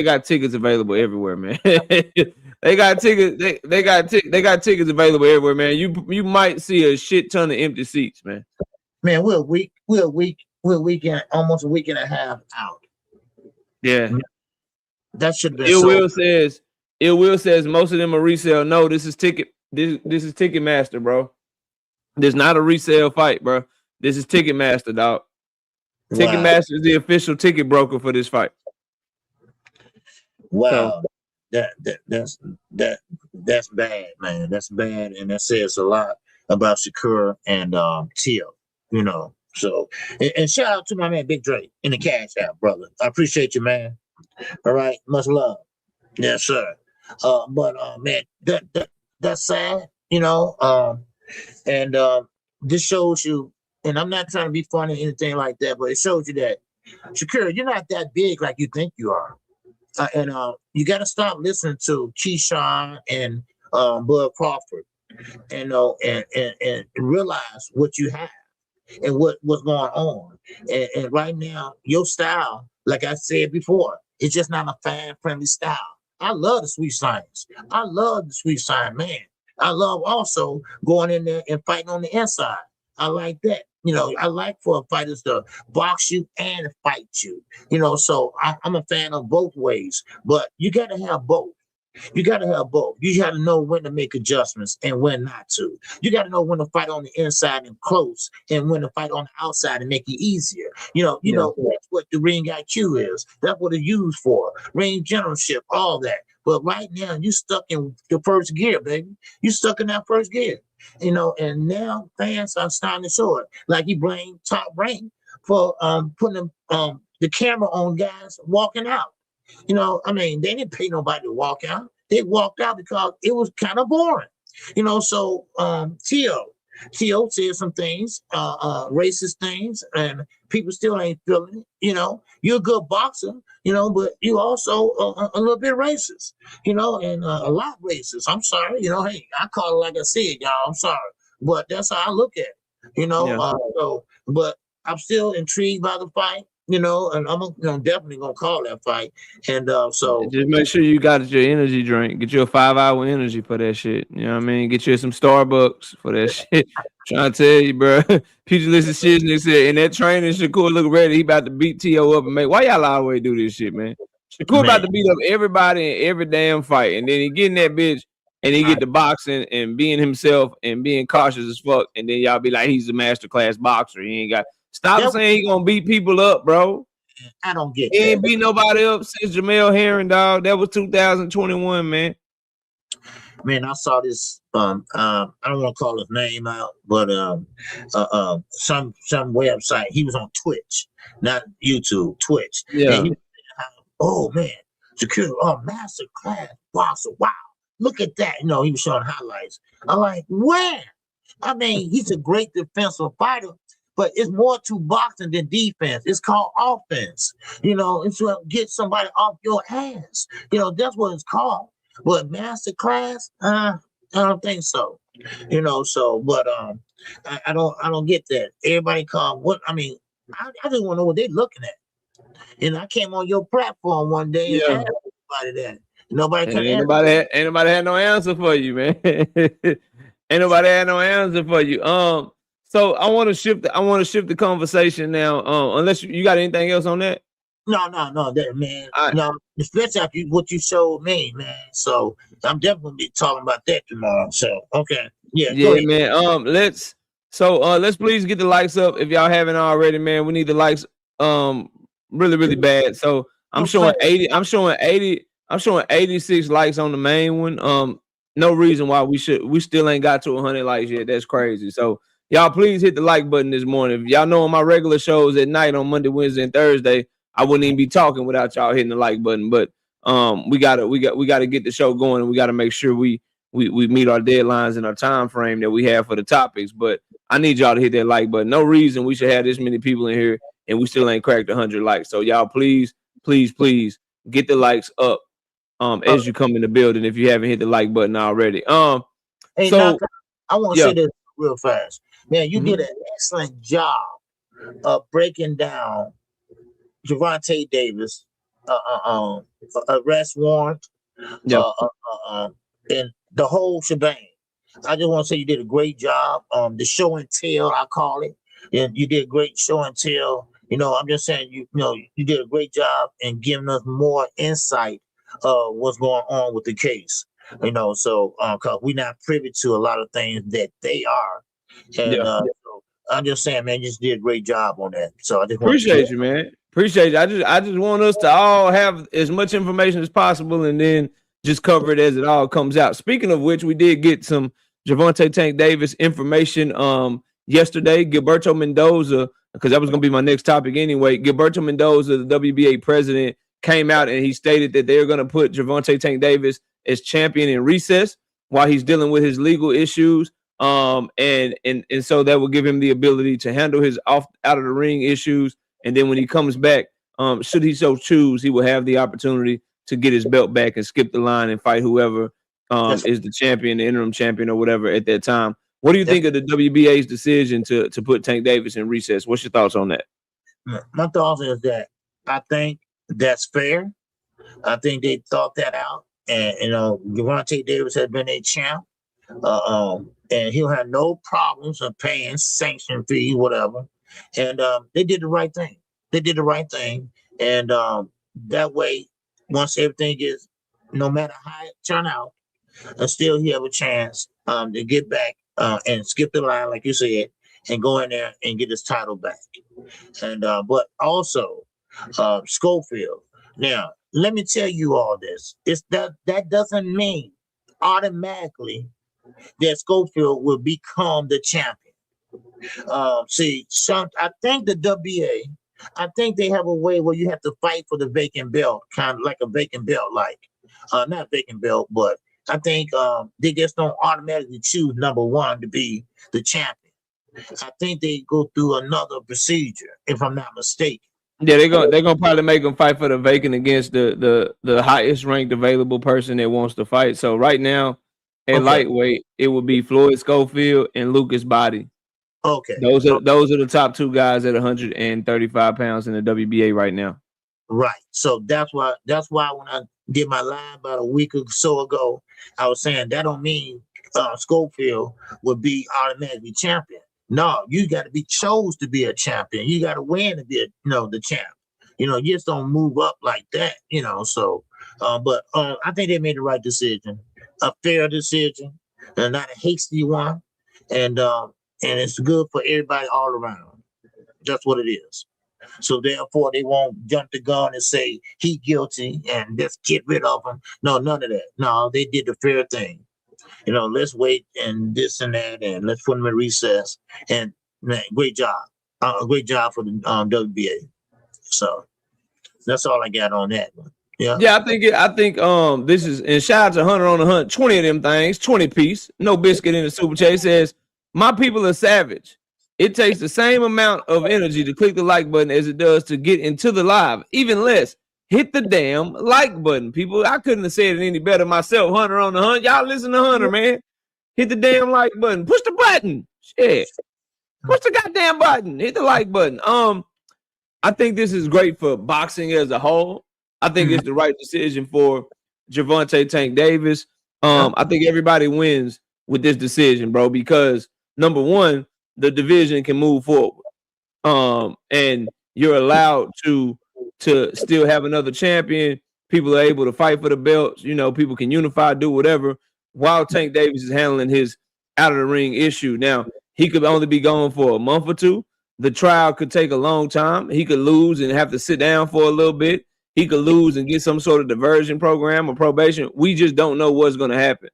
got tickets available everywhere, man. They got tickets. They got tickets available everywhere, man. You might see a shit ton of empty seats, man. Man, we're almost a week and a half out. Yeah, that should be. It will says most of them are resale. No, this is ticket. This is Ticketmaster, bro. This not a resale fight, bro. This is Ticketmaster, dog. Wow. Ticketmaster is the official ticket broker for this fight. Wow, so, that's bad, man. That's bad, and that says a lot about Shakur and Tio, you know. So, and shout out to my man Big Drake in the Cash App, brother. I appreciate you, man. All right, much love. Yes, sir. But man, that's sad, you know. And this shows you, and I'm not trying to be funny or anything like that, but it shows you that Shakur, you're not that big like you think you are. And you got to stop listening to Keyshawn and Bud Crawford, and realize what you have and what's going on. And right now, your style, like I said before, it's just not a fan-friendly style. I love the sweet science. I love the sweet science, man. I love also going in there and fighting on the inside. I like that. You know, I like for fighters to box you and fight you. You know, so I'm a fan of both ways. But you got to have both. You got to have both. You got to know when to make adjustments and when not to. You got to know when to fight on the inside and close, and when to fight on the outside and make it easier. You know, that's what the ring IQ is. That's what it's used for. Ring generalship, all that. But right now, you stuck in the first gear, baby. You stuck in that first gear. You know, and now fans are starting to show it. Like he blamed Top Rank for putting the camera on guys walking out. You know, I mean, they didn't pay nobody to walk out. They walked out because it was kind of boring. You know, so Tio said some things, racist things, and people still ain't feeling it. You know, you're a good boxer, you know, but you also a little bit racist, you know, and a lot racist. I'm sorry, you know, hey, I call it like I said, y'all. I'm sorry, but that's how I look at it, you know. Yeah. But I'm still intrigued by the fight. You know, and I'm definitely gonna call that fight. And so just make sure you got your energy drink. Get you a 5-hour energy for that shit. You know what I mean? Get you some Starbucks for that shit. Trying to tell you, bro. Pugilist Shiznix said, in that training, Shakur look ready. He about to beat T.O. up and make. Why y'all always do this shit, man? Shakur about to beat up everybody in every damn fight, and then he get in that bitch and he get to boxing and being himself and being cautious as fuck, and then y'all be like, he's a masterclass boxer. He ain't got. Stop saying he gonna beat people up, bro. I don't get. He ain't beat nobody up since Jermall Herring, dog. That was 2021, man. Man, I saw this. I don't want to call his name out, but some website. He was on Twitch, not YouTube. Twitch. Yeah. Oh man, Shakur, master class boxer. Wow, look at that. You know, he was showing highlights. I'm like, where? I mean, he's a great defensive fighter. But it's more to boxing than defense. It's called offense. You know, it's to get somebody off your ass. You know, that's what it's called. But master class, I don't think so. So but I don't get that. Everybody come what I mean, I just want to know what they're looking at. I came on your platform one day and Yeah. asked everybody that. Nobody And could ain't answer. nobody had no answer for you, man. Ain't nobody had no answer for you. So I want to shift the conversation now. Unless you got anything else on that. No, that man. I, No, especially after what you showed me, man. So I'm definitely gonna be talking about that tomorrow. So okay. Yeah, go Yeah, ahead. man. Let's please get the likes up if y'all haven't already, man. We need the likes really, really bad. So I'm I'm showing saying 80, I'm showing 80, I'm showing 86 likes on the main one. No reason why we still ain't got to 100 likes yet. That's crazy. So y'all please hit the like button this morning. If y'all know on my regular shows at night on Monday, Wednesday, and Thursday, I wouldn't even be talking without y'all hitting the like button. But we gotta get the show going, and we gotta make sure we meet our deadlines and our time frame that we have for the topics. But I need y'all to hit that like button. No reason we should have this many people in here and we still ain't cracked 100 likes. So y'all please get the likes up as you come in the building if you haven't hit the like button already. hey, So Naka, I want to yeah. say this real fast. Man, you Mhm. did an excellent job of breaking down Javante Davis arrest warrant, Yeah. and the whole shebang. I just want to say you did a great job. The show and tell, I call it. And you did a great show and tell. I'm just saying you did a great job in giving us more insight of what's going on with the case. So because we're not privy to a lot of things that they are. And Yeah. so I'm just saying, man, you just did a great job on that. So I just want to Appreciate you, man. Appreciate you. I just want us to all have as much information as possible and then just cover it as it all comes out. Speaking of which, we did get some Javante Tank Davis information yesterday. Gilberto Mendoza, because that was gonna be my next topic anyway. Gilberto Mendoza, the WBA president, came out and he stated that they're gonna put Javante Tank Davis as champion in recess while he's dealing with his legal issues. And so that will give him the ability to handle his out of the ring issues. And then when he comes back, should he so choose, he will have the opportunity to get his belt back and skip the line and fight whoever is the champion, the interim champion, or whatever at that time. What do you think of the WBA's decision to put Tank Davis in recess? What's your thoughts on that? My thoughts is that I think that's fair. I think they thought that out. And Javante Davis has been a champ. And he'll have no problems of paying sanction fee, whatever. And they did the right thing. And that way, once everything is, no matter how it turn out, still he have a chance to get back and skip the line, like you said, and go in there and get his title back. And but also Schofield. Now, let me tell you all this. It's that doesn't mean automatically that Schofield will become the champion. I think the WBA, I think they have a way where you have to fight for the vacant belt, kind of like a vacant belt, not vacant belt, but I think they just don't automatically choose number one to be the champion. I think they go through another procedure, if I'm not mistaken. Yeah, they're gonna probably make him fight for the vacant against the highest ranked available person that wants to fight. So right now, at lightweight, it would be Floyd Schofield and Lucas Body. Okay. Those are the top two guys at 135 pounds in the WBA right now. Right. So that's why when I did my line about a week or so ago, I was saying that don't mean Schofield would be automatically champion. No, you got to be chose to be a champion. You got to win to be the champ. You just don't move up like that. So, but I think they made the right decision, a fair decision, and not a hasty one, and it's good for everybody all around. That's what it is. So therefore, they won't jump the gun and say he guilty and just get rid of him. No, none of that. No, they did the fair thing. Let's wait and this and that, and let's put him in recess. And man, great job. Great job for the WBA. So that's all I got on that. Yeah. Yeah, I think this is, and shout out to Hunter on the Hunt, 20 of them things, 20 piece, no biscuit in the super chat. Says, my people are savage. It takes the same amount of energy to click the like button as it does to get into the live, even less. Hit the damn like button, people. I couldn't have said it any better myself. Hunter on the Hunt. Y'all listen to Hunter, man. Hit the damn like button. Push the button. Shit. Push the goddamn button. Hit the like button. I think this is great for boxing as a whole. I think it's the right decision for Gervonta Tank Davis. I think everybody wins with this decision, bro, because number one, the division can move forward. And you're allowed to still have another champion. People are able to fight for the belts. You know, people can unify, do whatever, while Tank Davis is handling his out of the ring issue. Now, he could only be gone for a month or two. The trial could take a long time. He could lose and have to sit down for a little bit. He could lose and get some sort of diversion program or probation. We just don't know what's going to happen.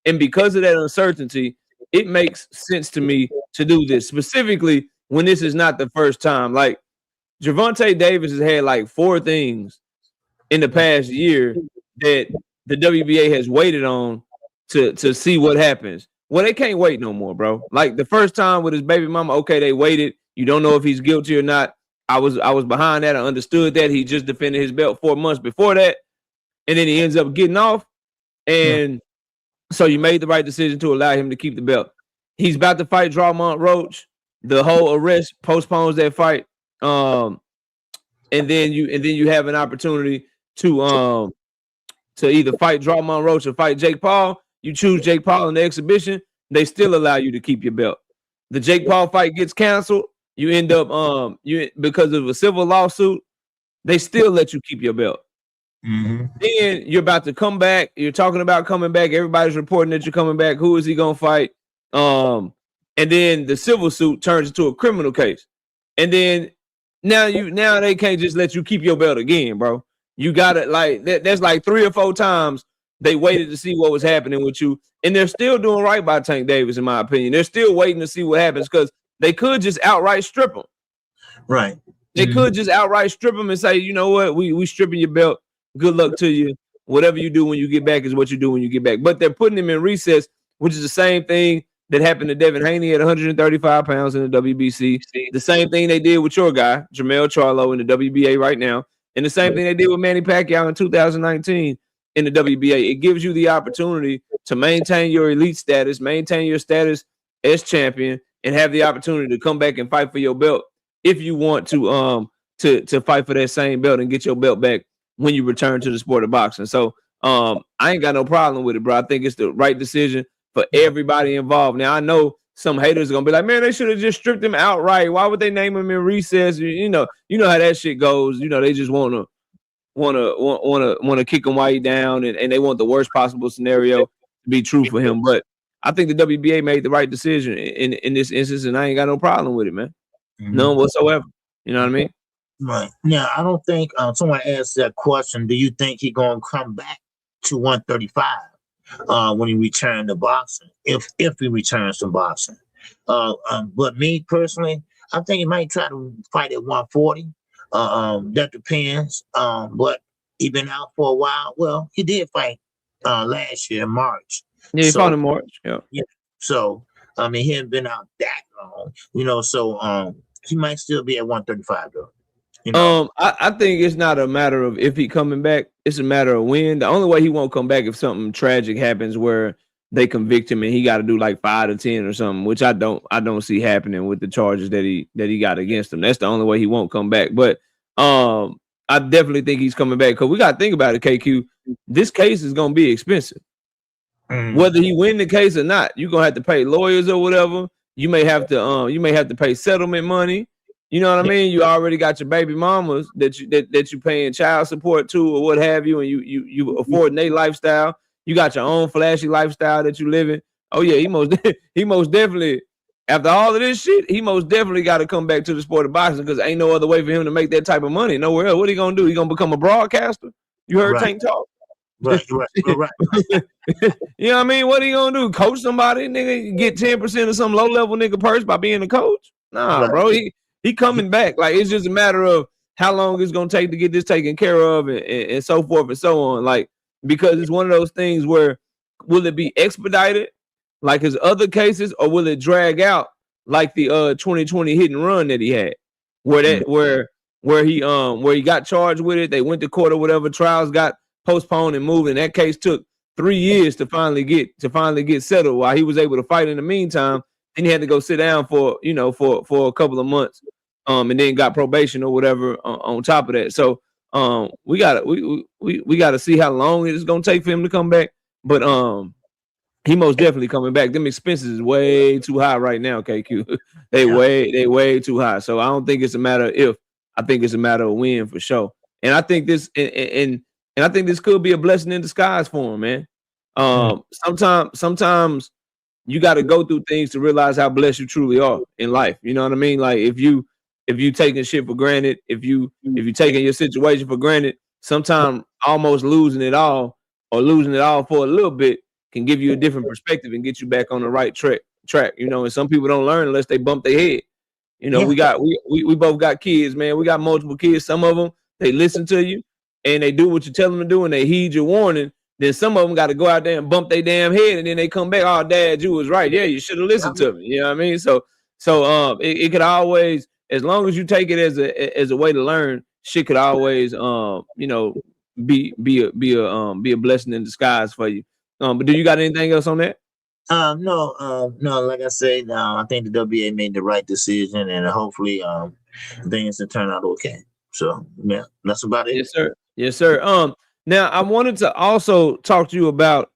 And because of that uncertainty, it makes sense to me to do this, specifically when this is not the first time. Like, Gervonta Davis has had like 4 things in the past year that the WBA has waited on to see what happens. Well, they can't wait no more, bro. Like the first time with his baby mama, okay, they waited. You don't know if he's guilty or not. I was behind that. I understood that. He just defended his belt 4 months before that. And then he ends up getting off. And so you made the right decision to allow him to keep the belt. He's about to fight Jermall Charlo. The whole arrest postpones that fight. And then you have an opportunity to either fight Jermall Charlo or fight Jake Paul. You choose Jake Paul in the exhibition, they still allow you to keep your belt. The Jake Paul fight gets canceled. You end up because of a civil lawsuit, they still let you keep your belt. Then you're about to come back. You're talking about coming back. Everybody's reporting that you're coming back. Who is he gonna fight? And then the civil suit turns into a criminal case. And then now they can't just let you keep your belt again, bro. You got it. Like that's like 3 or 4 times they waited to see what was happening with you, and they're still doing right by Tank Davis, in my opinion. They're still waiting to see what happens because they could just outright strip him. Right. They could just outright strip him and say, you know what, we stripping your belt. Good luck to you. Whatever you do when you get back is what you do when you get back. But they're putting him in recess, which is the same thing that happened to Devin Haney at 135 pounds in the WBC. The same thing they did with your guy, Jermall Charlo, in the WBA right now. And the same thing they did with Manny Pacquiao in 2019 in the WBA. It gives you the opportunity to maintain your elite status, maintain your status as champion, and have the opportunity to come back and fight for your belt if you want to fight for that same belt and get your belt back when you return to the sport of boxing. So I ain't got no problem with it, bro. I think it's the right decision for everybody involved. Now I know some haters are gonna be like, man, they should have just stripped him outright. Why would they name him in recess? You know how that shit goes. You know, they just wanna kick him while he down, and they want the worst possible scenario to be true for him. But I think the WBA made the right decision in this instance, and I ain't got no problem with it, man. None whatsoever. You know what I mean? Right. Now, I don't think someone asked that question. Do you think he's going to come back to 135 when he returns to boxing? If he returns to boxing. But me personally, I think he might try to fight at 140. That depends. But he been out for a while. Well, he did fight last year in March. Yeah, he fought in March. Yeah. So, I mean, he hadn't been out that long, so he might still be at 135 though. I think it's not a matter of if he coming back, it's a matter of when. The only way he won't come back if something tragic happens where they convict him and he got to do like 5 to 10 or something, which I don't see happening with the charges that he got against him. That's the only way he won't come back. But I definitely think he's coming back because we got to think about it, KQ. This case is gonna be expensive. Whether he win the case or not, you're gonna have to pay lawyers or whatever. You may have to pay settlement money. You know what I mean? You already got your baby mamas that you paying child support to or what have you, and you affording their lifestyle. You got your own flashy lifestyle that you live in. Oh yeah, he most definitely, after all of this shit, he most definitely got to come back to the sport of boxing because ain't no other way for him to make that type of money nowhere else. What he gonna do? He gonna become a broadcaster? You heard Tank talk? Right. You know what I mean? What are you gonna do? Coach somebody, nigga? Get 10% of some low level nigga purse by being a coach? Nah, bro. He coming back. Like it's just a matter of how long it's gonna take to get this taken care of, and so forth and so on. Like because it's one of those things where will it be expedited like his other cases, or will it drag out like the 2020 hit and run that he had, where he got charged with it, they went to court or whatever, trials got postponed and moved, and that case took 3 years to finally get settled. While he was able to fight in the meantime, then he had to go sit down for a couple of months, and then got probation or whatever on top of that. So we gotta see how long it is gonna take for him to come back. But he most definitely coming back. Them expenses is way too high right now, KQ. they way too high. So I don't think it's a matter of if. I think it's a matter of when for sure. And I think this and I think this could be a blessing in disguise for him, man. Sometimes you got to go through things to realize how blessed you truly are in life. You know what I mean? Like if you taking shit for granted, if you taking your situation for granted, sometimes almost losing it all or losing it all for a little bit can give you a different perspective and get you back on the right track. You know, and some people don't learn unless they bump their head. You know, we both got kids, man. We got multiple kids. Some of them, they listen to you and they do what you tell them to do and they heed your warning. Then some of them got to go out there and bump their damn head and then they come back. Oh, Dad, you was right. Yeah, you should have listened to me. You know what I mean? So it could always, as long as you take it as a way to learn, shit could always be a blessing in disguise for you. But do you got anything else on that? No. Like I said, I think the WA made the right decision, and hopefully, things will turn out okay. So yeah, that's about it. Yes, sir. Now I wanted to also talk to you about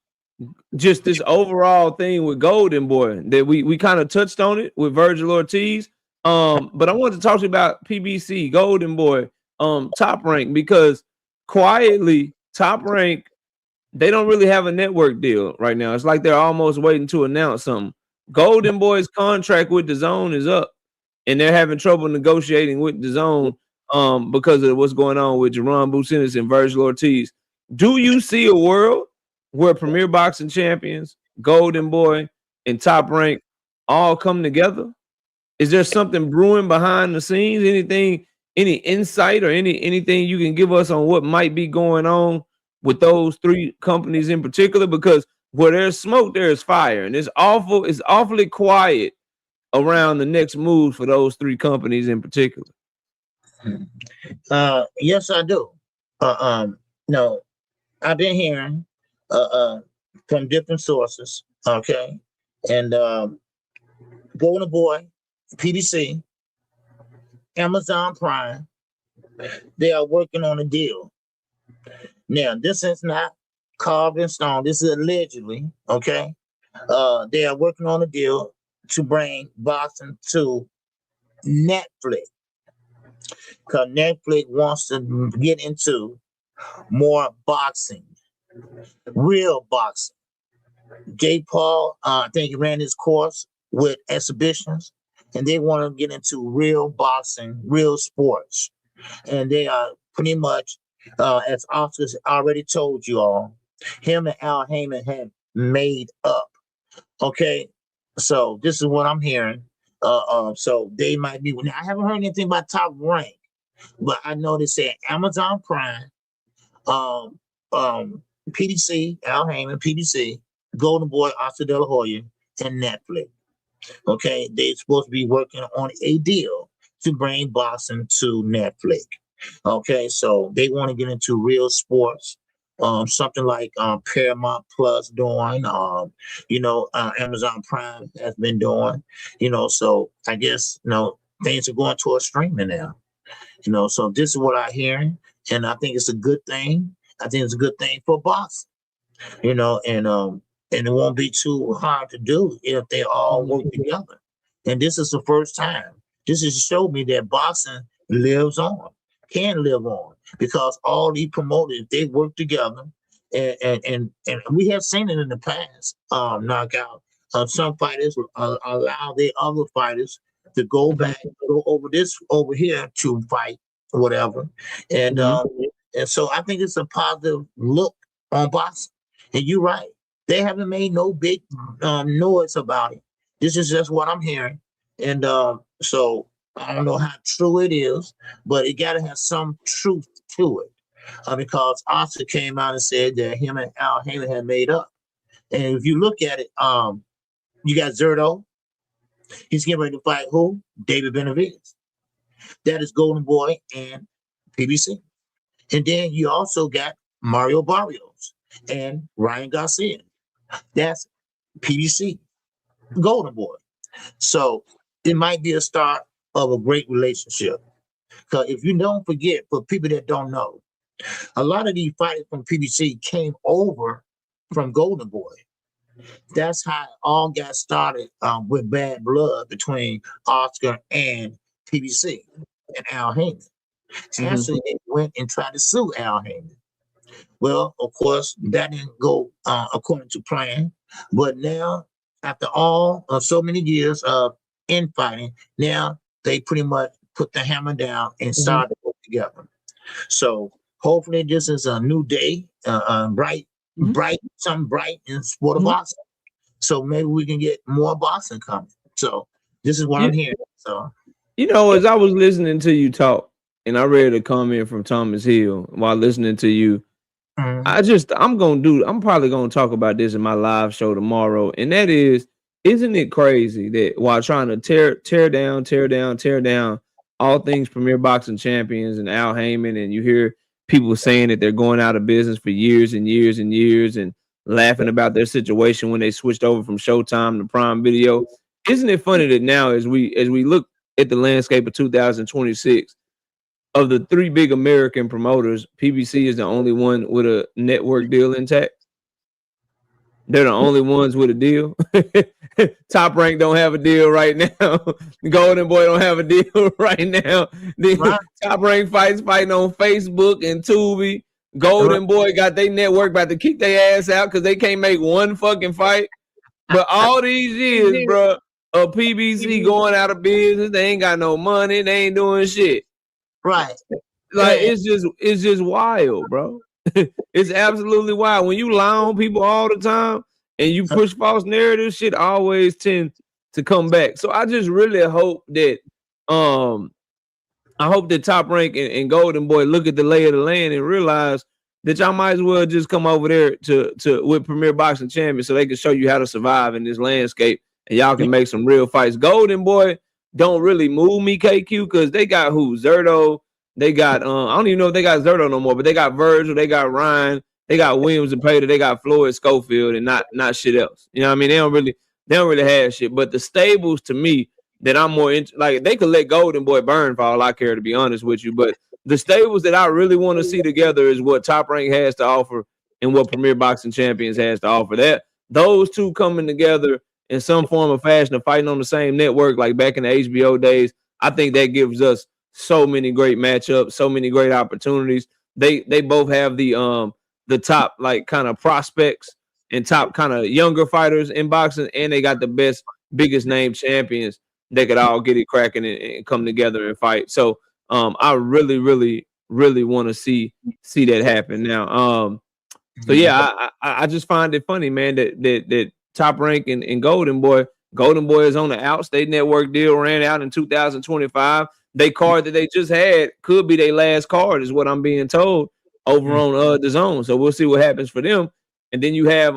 just this overall thing with Golden Boy that we kind of touched on it with Virgil Ortiz. But I wanted to talk to you about PBC Golden Boy, Top Rank, because quietly Top Rank, they don't really have a network deal right now. It's like they're almost waiting to announce something. Golden Boy's contract with DAZN is up, and they're having trouble negotiating with DAZN because of what's going on with Jaron and Virgil Ortiz. Do you see a world where Premier Boxing Champions, Golden Boy, and Top Rank all come together? Is there something brewing behind the scenes? Anything, any insight or anything you can give us on what might be going on with those three companies in particular? Because where there's smoke, there's fire, and it's awfully quiet around the next move for those three companies in particular. Yes, I do. No, I've been hearing from different sources. Okay, and Golden Boy, PBC, Amazon Prime, they are working on a deal. Now, this is not carved in stone. This is allegedly, okay? They are working on a deal to bring boxing to Netflix. Because Netflix wants to get into more boxing, real boxing. J. Paul, I think he ran his course with exhibitions, and they want to get into real boxing, real sports. And they are pretty much, as Oscar already told you all, him and Al Heyman have made up. Okay, so this is what I'm hearing. So they might be. Now, I haven't heard anything about Top Rank, but I know they said Amazon Prime, PDC, Al Heyman, PDC, Golden Boy, Oscar De La Hoya, and Netflix. Okay, they're supposed to be working on a deal to bring boxing to Netflix. Okay, so they want to get into real sports, something like Paramount Plus doing, Amazon Prime has been doing, so I guess, things are going towards streaming now, so this is what I hear, and I think it's a good thing. I think it's a good thing for boxing, and it won't be too hard to do if they all work together. And this is the first time. This has showed me that boxing lives on, can live on, because all these promoters, they work together, and we have seen it in the past. Knockout. Some fighters allow their other fighters to go back, go over here to fight, whatever, and so I think it's a positive look on boxing. And you're right. They haven't made no big noise about it. This is just what I'm hearing. And so I don't know how true it is, but it got to have some truth to it. Because Oscar came out and said that him and Al Heyman had made up. And if you look at it, you got Zerto. He's getting ready to fight who? David Benavidez. That is Golden Boy and PBC. And then you also got Mario Barrios. and Ryan Garcia. That's PBC, Golden Boy. So it might be a start of a great relationship. Because if you don't forget, for people that don't know, a lot of these fighters from PBC came over from Golden Boy. That's how it all got started with bad blood between Oscar and PBC and Al Heyman. Actually, they went and tried to sue Al Heyman. Well, of course, that didn't go according to plan. But now, after all of so many years of infighting, now they pretty much put the hammer down and started to work together. So hopefully this is a new day, bright, something bright in sport of boxing. So maybe we can get more boxing coming. So this is what I'm hearing. So as I was listening to you talk, and I read a comment from Thomas Hill while listening to you. I'm probably gonna talk about this in my live show tomorrow, and that is, isn't it crazy that while trying to tear down all things Premier Boxing Champions and Al Heyman, and you hear people saying that they're going out of business for years and years and years, and laughing about their situation when they switched over from Showtime to Prime Video. Isn't it funny that now, as we look at the landscape of 2026, of the three big American promoters, PBC is the only one with a network deal intact? They're the only ones with a deal. Top Rank don't have a deal right now. Golden Boy don't have a deal right now. Top Rank fighting on Facebook and Tubi. Golden Boy got their network about to kick their ass out because they can't make one fucking fight. But all these years, bro, of PBC going out of business, they ain't got no money, they ain't doing shit. Right. Like it's just wild, bro. It's absolutely wild. When you lie on people all the time and you push false narratives, shit always tends to come back. So I just really hope that Top Rank and Golden Boy look at the lay of the land and realize that y'all might as well just come over there to with Premier Boxing Champions so they can show you how to survive in this landscape and y'all can make some real fights. Golden Boy don't really move me, KQ, because they got who? Zerto. They got I don't even know if they got Zerto no more, but they got Virgil, they got Ryan, they got Williams and Pater, they got Floyd Schofield, and not shit else. You know what I mean? They don't really have shit. But the stables, to me, that I'm more into, like, they could let Golden Boy burn for all I care, to be honest with you. But the stables that I really want to see together is what Top Rank has to offer and what Premier Boxing Champions has to offer. That those two coming together in some form of fashion of fighting on the same network, like back in the HBO days, I think that gives us so many great matchups, so many great opportunities. They both have the top, like, kind of prospects and top kind of younger fighters in boxing, and they got the best, biggest name champions that could all get it cracking and come together and fight. So I really, really, really want to see that happen now. So yeah, I just find it funny, man, that Top Rank and Golden Boy is on the Outstate Network deal, ran out in 2025. They card that they just had could be their last card, is what I'm being told, over on the Zone. So we'll see what happens for them. And then you have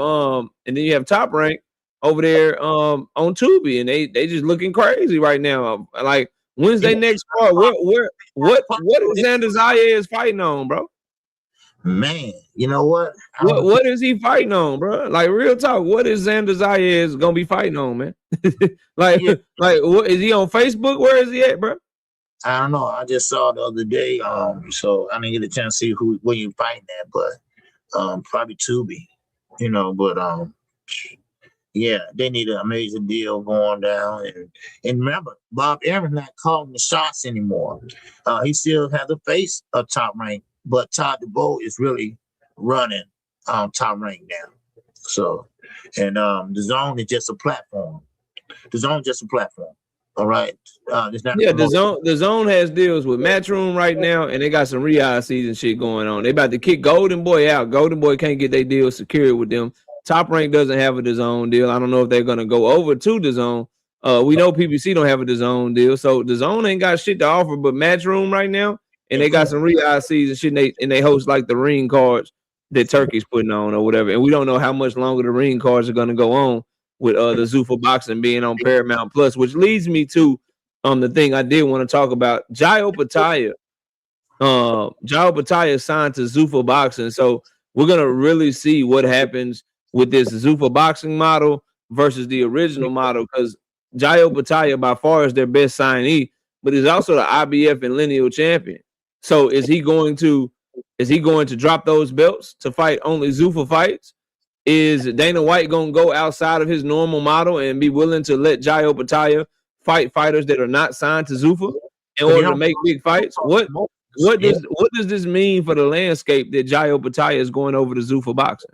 Top Rank over there on Tubi, and they just looking crazy right now. Like, when's their next card? What is Xander Zayas fighting on, bro? Man, you know what? What is he fighting on, bro? Like, real talk, what is Xander Zayas gonna be fighting on, man? like what is he on Facebook? Where is he at, bro? I don't know. I just saw the other day. So I didn't get a chance to see where you fighting at, but probably Tubi, But yeah, they need a major deal going down. And remember, Bob Aaron's not calling the shots anymore. He still has the face of Top Rank, but Todd DeBow is really running Top Rank now. So, and the Zone is just a platform. The Zone is just a platform. All right. The zone has deals with Matchroom right now, and they got some Riyadh season shit going on. They about to kick Golden Boy out. Golden Boy can't get their deal secured with them. Top Rank doesn't have a DAZN deal. I don't know if they're gonna go over to DAZN. We know PBC don't have a DAZN deal, so DAZN ain't got shit to offer but Matchroom right now, and they got some Riyadh season shit. And they host like the ring cards that Turkey's putting on or whatever. And we don't know how much longer the ring cards are gonna go on with the Zufa boxing being on Paramount Plus, which leads me to the thing I did want to talk about. Opetaia. Opetaia signed to Zufa boxing. So we're gonna really see what happens with this Zufa boxing model versus the original model, because Jai Opetaia by far is their best signee, but he's also the IBF and lineal champion. So is he going to drop those belts to fight only Zufa fights? Is Dana White going to go outside of his normal model and be willing to let Jai Opetaia fight fighters that are not signed to Zufa in order to make big fights? What does this mean for the landscape that Jai Opetaia is going over to Zufa boxing?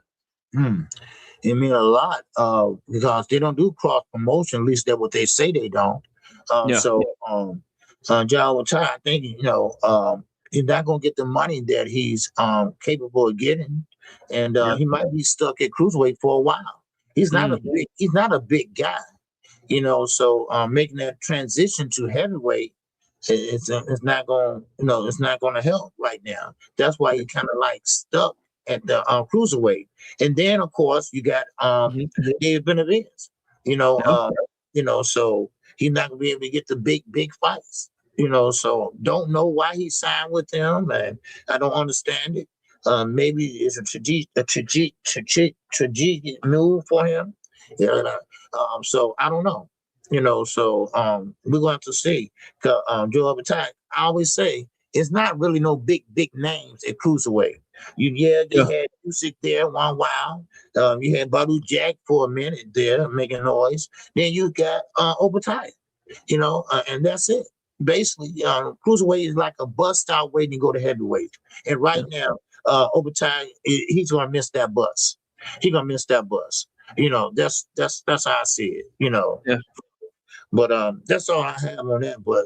It means a lot because they don't do cross promotion. At least that's what they say they don't. So Jai Opetaia, I think he's not going to get the money that he's capable of getting, and he might be stuck at cruiserweight for a while. He's not a big guy, So making that transition to heavyweight, it's not going to help right now. That's why he kind of like stuck at the cruiserweight, and then of course you got David Benavidez, so he's not gonna be able to get the big fights, So don't know why he signed with them, and I don't understand it. Maybe it's a strategic move for him. So I don't know. So we're going to see. Joe Opetaia, I always say it's not really no big names at cruiserweight. They had music there one while. You had Badu Jack for a minute there making noise. Then you got Opetaia, and that's it. Basically, cruiserweight is like a bus stop waiting to go to heavyweight. And right now, Opetaia, he's gonna miss that bus. He's gonna miss that bus. That's how I see it. But that's all I have on that. But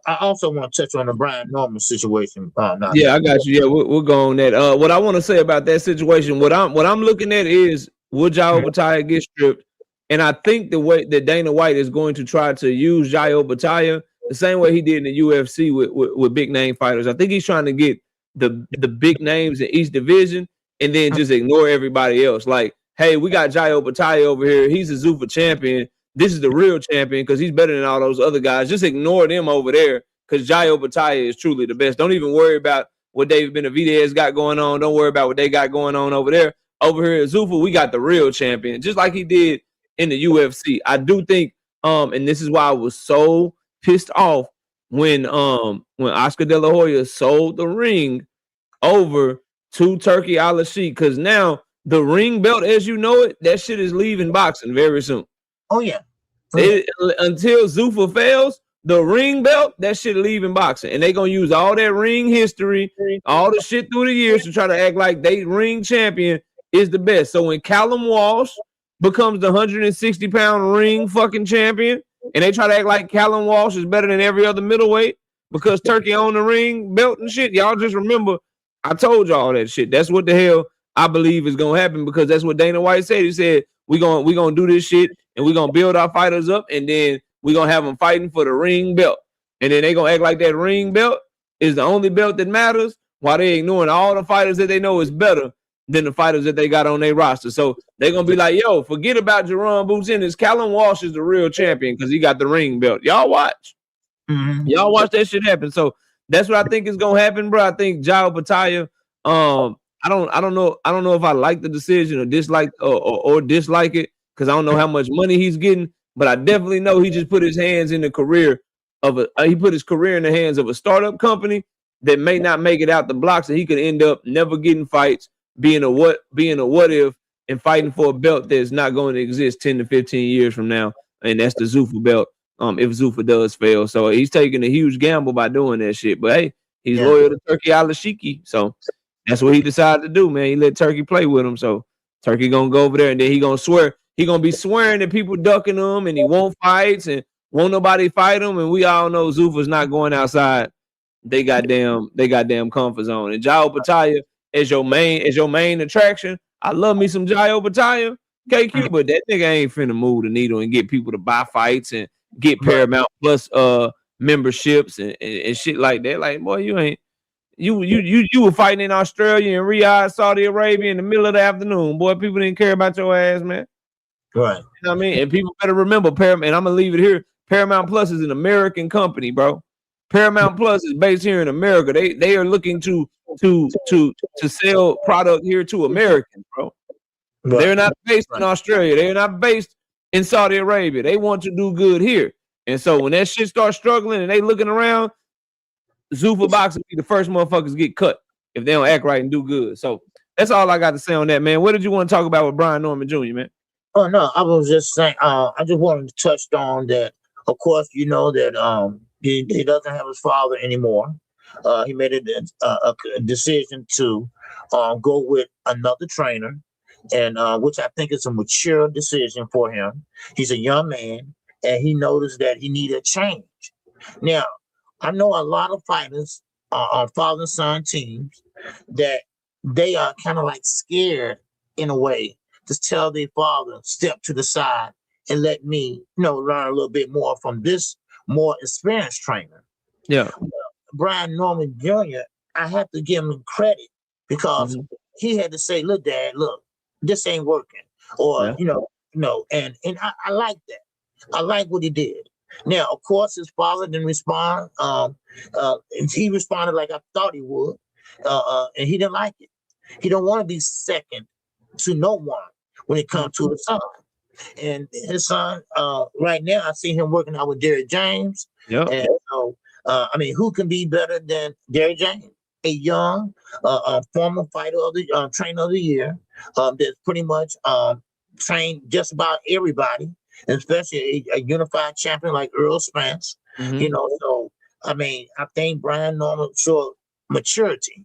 I also want to touch on the Brian Norman situation. I got you. Yeah, we'll go on that. What I want to say about that situation, what I'm looking at is, would Jai Opetaia get stripped? And I think the way that Dana White is going to try to use Jai Opetaia the same way he did in the UFC with big name fighters. I think he's trying to get the big names in each division and then just ignore everybody else. Like, hey, we got Jai Opetaia over here. He's a Zufa champion. This is the real champion because he's better than all those other guys. Just ignore them over there because Jai Opetaia is truly the best. Don't even worry about what David Benavidez got going on. Don't worry about what they got going on over there. Over here at Zufa, we got the real champion, just like he did in the UFC. I do think, and this is why I was so pissed off when Oscar De La Hoya sold the ring over to Turki Al-Sheikh, because now the ring belt, as you know it, that shit is leaving boxing very soon. Oh, yeah. Until Zufa fails, the ring belt, that shit leaving boxing. And they're going to use all that ring history, all the shit through the years to try to act like they ring champion is the best. So when Callum Walsh becomes the 160-pound ring fucking champion, and they try to act like Callum Walsh is better than every other middleweight because Turki owned the ring belt and shit, y'all just remember, I told y'all that shit. That's what the hell I believe is going to happen, because that's what Dana White said. He said, we gonna do this shit, and we're going to build our fighters up, and then we're going to have them fighting for the ring belt. And then they're going to act like that ring belt is the only belt that matters, while they ignoring all the fighters that they know is better than the fighters that they got on their roster. So they're going to be like, yo, forget about Jaron Boots Ennis. Callum Walsh is the real champion because he got the ring belt. Y'all watch. Y'all watch that shit happen. So that's what I think is going to happen, bro. I think Jai Opetaia, I don't know if I like the decision or dislike or dislike it, because I don't know how much money he's getting, but I definitely know he just put his hands in the career of he put his career in the hands of a startup company that may not make it out the blocks, and he could end up never getting fights, being a what if, and fighting for a belt that's not going to exist 10 to 15 years from now, and that's the Zufa belt. If Zufa does fail, so he's taking a huge gamble by doing that shit. But hey, he's loyal to Turki Al-Sheikh, so that's what he decided to do, man. He let Turki play with him, so Turki gonna go over there, and then he gonna swear. He gonna be swearing that people ducking him, and he won't fights, and won't nobody fight him. And we all know Zufa's not going outside. They goddamn comfort zone. And Jai Opetaia is your main attraction. I love me some Jai Opetaia, KQ, but that nigga ain't finna move the needle and get people to buy fights and get Paramount Plus memberships and shit like that. Like, boy, you ain't. You were fighting in Australia and Riyadh, Saudi Arabia in the middle of the afternoon. Boy, people didn't care about your ass, man. Right. You know what I mean? And people better remember Paramount, and I'm going to leave it here. Paramount Plus is an American company, bro. Paramount Plus is based here in America. They are looking to to sell product here to Americans, bro. Right. They're not based in Australia. They're not based in Saudi Arabia. They want to do good here. And so when that shit starts struggling and they looking around, Zufa boxing be the first motherfuckers get cut if they don't act right and do good. So that's all I got to say on that, man. What did you want to talk about with Brian Norman Jr., man? Oh no, I was just saying. I just wanted to touch on that. Of course, you know that he doesn't have his father anymore. He made a decision to go with another trainer, and which I think is a mature decision for him. He's a young man, and he noticed that he needed a change. Now, I know a lot of fighters on father and son teams that they are kind of like scared in a way to tell their father, step to the side and let me, learn a little bit more from this more experienced trainer. Yeah. Brian Norman Jr., I have to give him credit because he had to say, look, Dad, look, this ain't working. Or, and I like that. I like what he did. Now, of course, his father didn't respond. He responded like I thought he would, and he didn't like it. He don't want to be second to no one when it comes to his son. And his son, right now, I see him working out with Derrick James. Yeah. And so, who can be better than Derrick James? A young, former fighter of the trainer of the year that's pretty much trained just about everybody, especially a unified champion like Earl Spence. So I think Brian Norman showed maturity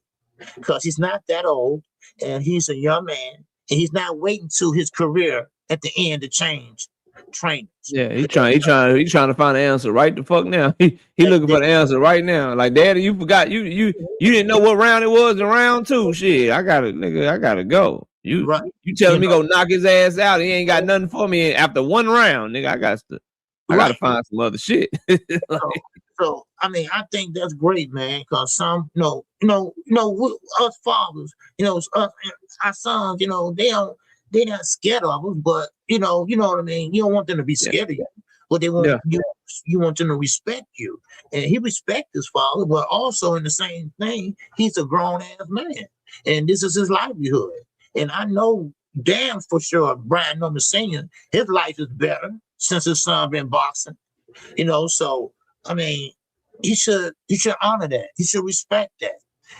because he's not that old and he's a young man and he's not waiting to his career at the end to change trainers. Yeah, he's trying to find the answer right the fuck now. He looking for the answer right now. Like, Daddy, you forgot you didn't know what round it was in round 2. Shit, I gotta go. You telling me go knock his ass out? He ain't got nothing for me after one round, nigga. I gotta find some other shit. So I think that's great, man. Because some, us fathers, our sons, they're not scared of us, but you know what I mean. You don't want them to be scared of you, but they want you want them to respect you. And he respects his father, but also in the same thing, he's a grown ass man, and this is his livelihood. And I know damn for sure Brian Norman Sr., his life is better since his son been boxing. So he should honor that. He should respect that.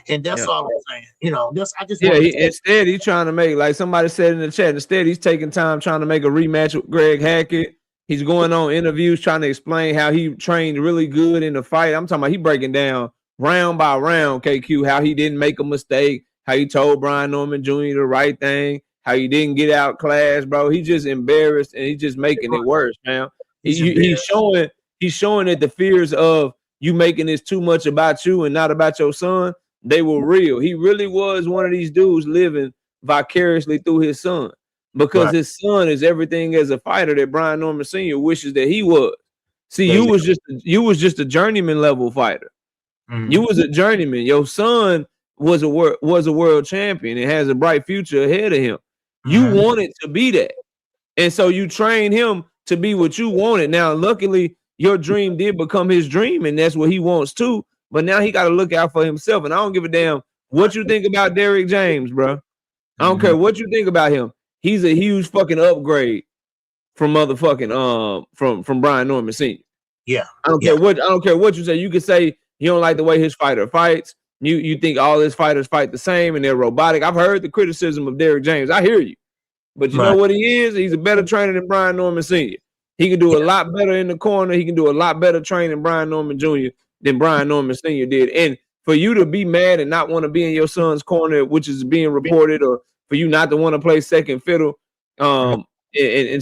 And that's all I'm saying. Instead he's trying to make, like somebody said in the chat, instead he's taking time trying to make a rematch with Greg Hackett. He's going on interviews trying to explain how he trained really good in the fight. I'm talking about he breaking down round by round, KQ, how he didn't make a mistake, how he told Brian Norman Jr. the right thing, how he didn't get outclassed, bro. He's just embarrassed and he's just making it worse, man. He's showing that the fears of you making this too much about you and not about your son, they were real. He really was one of these dudes living vicariously through his son because his son is everything as a fighter that Brian Norman Sr. wishes that he was. See, you was just a journeyman level fighter. You was a journeyman. Your son was a world champion and has a bright future ahead of him. You wanted to be that. And so you trained him to be what you wanted. Now, luckily, your dream did become his dream, and that's what he wants too. But now he got to look out for himself. And I don't give a damn what you think about Derrick James, bro. I don't care what you think about him. He's a huge fucking upgrade from motherfucking from Brian Norman Sr. Yeah. I don't care what you say. You can say you don't like the way his fighter fights. You think all his fighters fight the same and they're robotic. I've heard the criticism of Derrick James. I hear you. But you know what he is? He's a better trainer than Brian Norman Sr. He can do a lot better in the corner. He can do a lot better training Brian Norman Jr. than Brian Norman Sr. did. And for you to be mad and not want to be in your son's corner, which is being reported, or for you not to want to play second fiddle and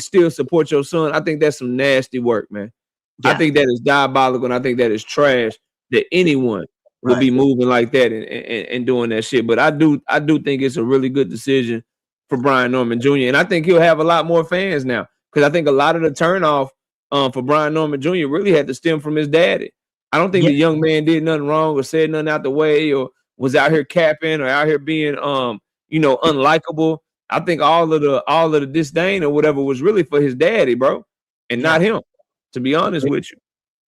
still support your son, I think that's some nasty work, man. Yeah. I think that is diabolical, and I think that is trash that anyone would be moving like that and doing that shit. But I do think it's a really good decision for Brian Norman Jr. And I think he'll have a lot more fans now because I think a lot of the turnoff for Brian Norman Jr. really had to stem from his daddy. I don't think the young man did nothing wrong or said nothing out the way or was out here capping or out here being unlikable. I think all of the disdain or whatever was really for his daddy, bro, and not him, to be honest with you.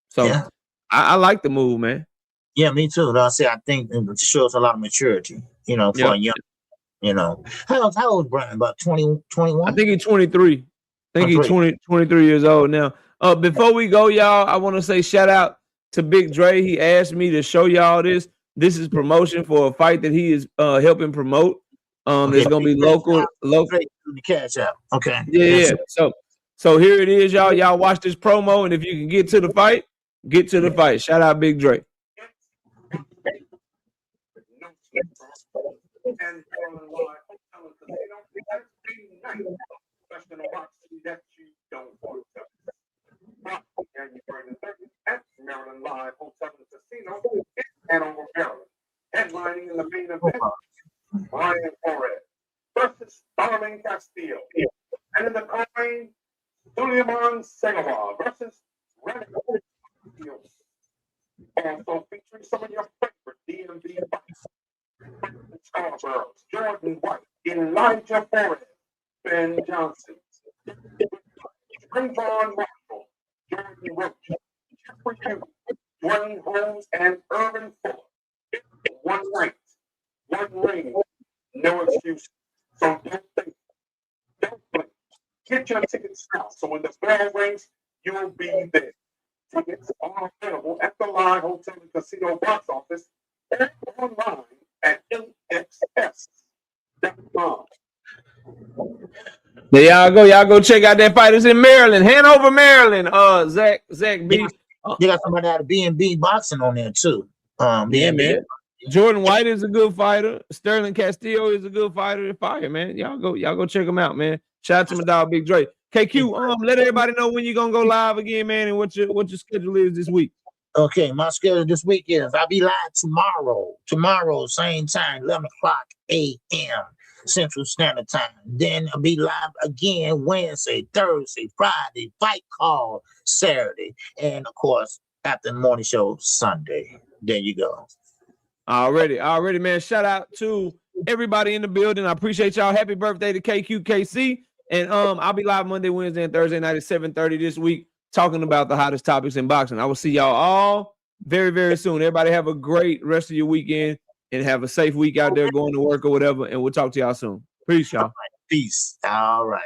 So I like the move, man. Yeah, me too. I say I think it shows a lot of maturity, for a young, How old is Brian? About 20, 21? I think he's 23. I think he's 23 years old now. Before we go, y'all, I want to say shout out to Big Dre. He asked me to show y'all this. This is promotion for a fight that he is helping promote. It's gonna be local. The CashApp. Okay. Yeah. So here it is, y'all. Y'all watch this promo, and if you can get to the fight, get to the fight. Shout out Big Dre. Maryland Live Hotel and Casino in Hanover, Maryland. Headlining in the main event, Brian Flores versus Darling Castillo. And in the co-main, Suleiman Segawa versus Renner. Also featuring some of your favorite DMV fights. Scarborough, Jordan White, Elijah Flores, Ben Johnson, Trayvon Marshall, Jordan Roach, Jeffrey Hughes, Dwayne Holmes, and Irvin Fuller. One night, one ring, no excuse. So don't think, don't blink. Get your tickets now. So when the bell rings, you'll be there. Tickets are available at the Live Hotel and Casino box office or online at LXS.com. There y'all go check out that fight. It's in Maryland, Hanover, Maryland. Zach B. They got somebody out of B&B boxing on there too. Yeah, man. Jordan White is a good fighter. Sterling Castillo is a good fighter. Fire, man. Y'all go check them out, man. Shout out to my dog Big Dre. KQ, let everybody know when you're gonna go live again, man, and what your schedule is this week. Okay, my schedule this week is I'll be live tomorrow, same time, 11 o'clock a.m. Central Standard Time. Then I'll be live again Wednesday, Thursday, Friday, fight call Saturday, and of course after the morning show Sunday. There you go. Already, man. Shout out to everybody in the building. I appreciate y'all. Happy birthday to KQKC. And I'll be live Monday, Wednesday, and Thursday night at 7:30 this week, talking about the hottest topics in boxing. I will see y'all all very, very soon. Everybody have a great rest of your weekend and have a safe week out there going to work or whatever. And we'll talk to y'all soon. Peace, y'all. Peace. All right.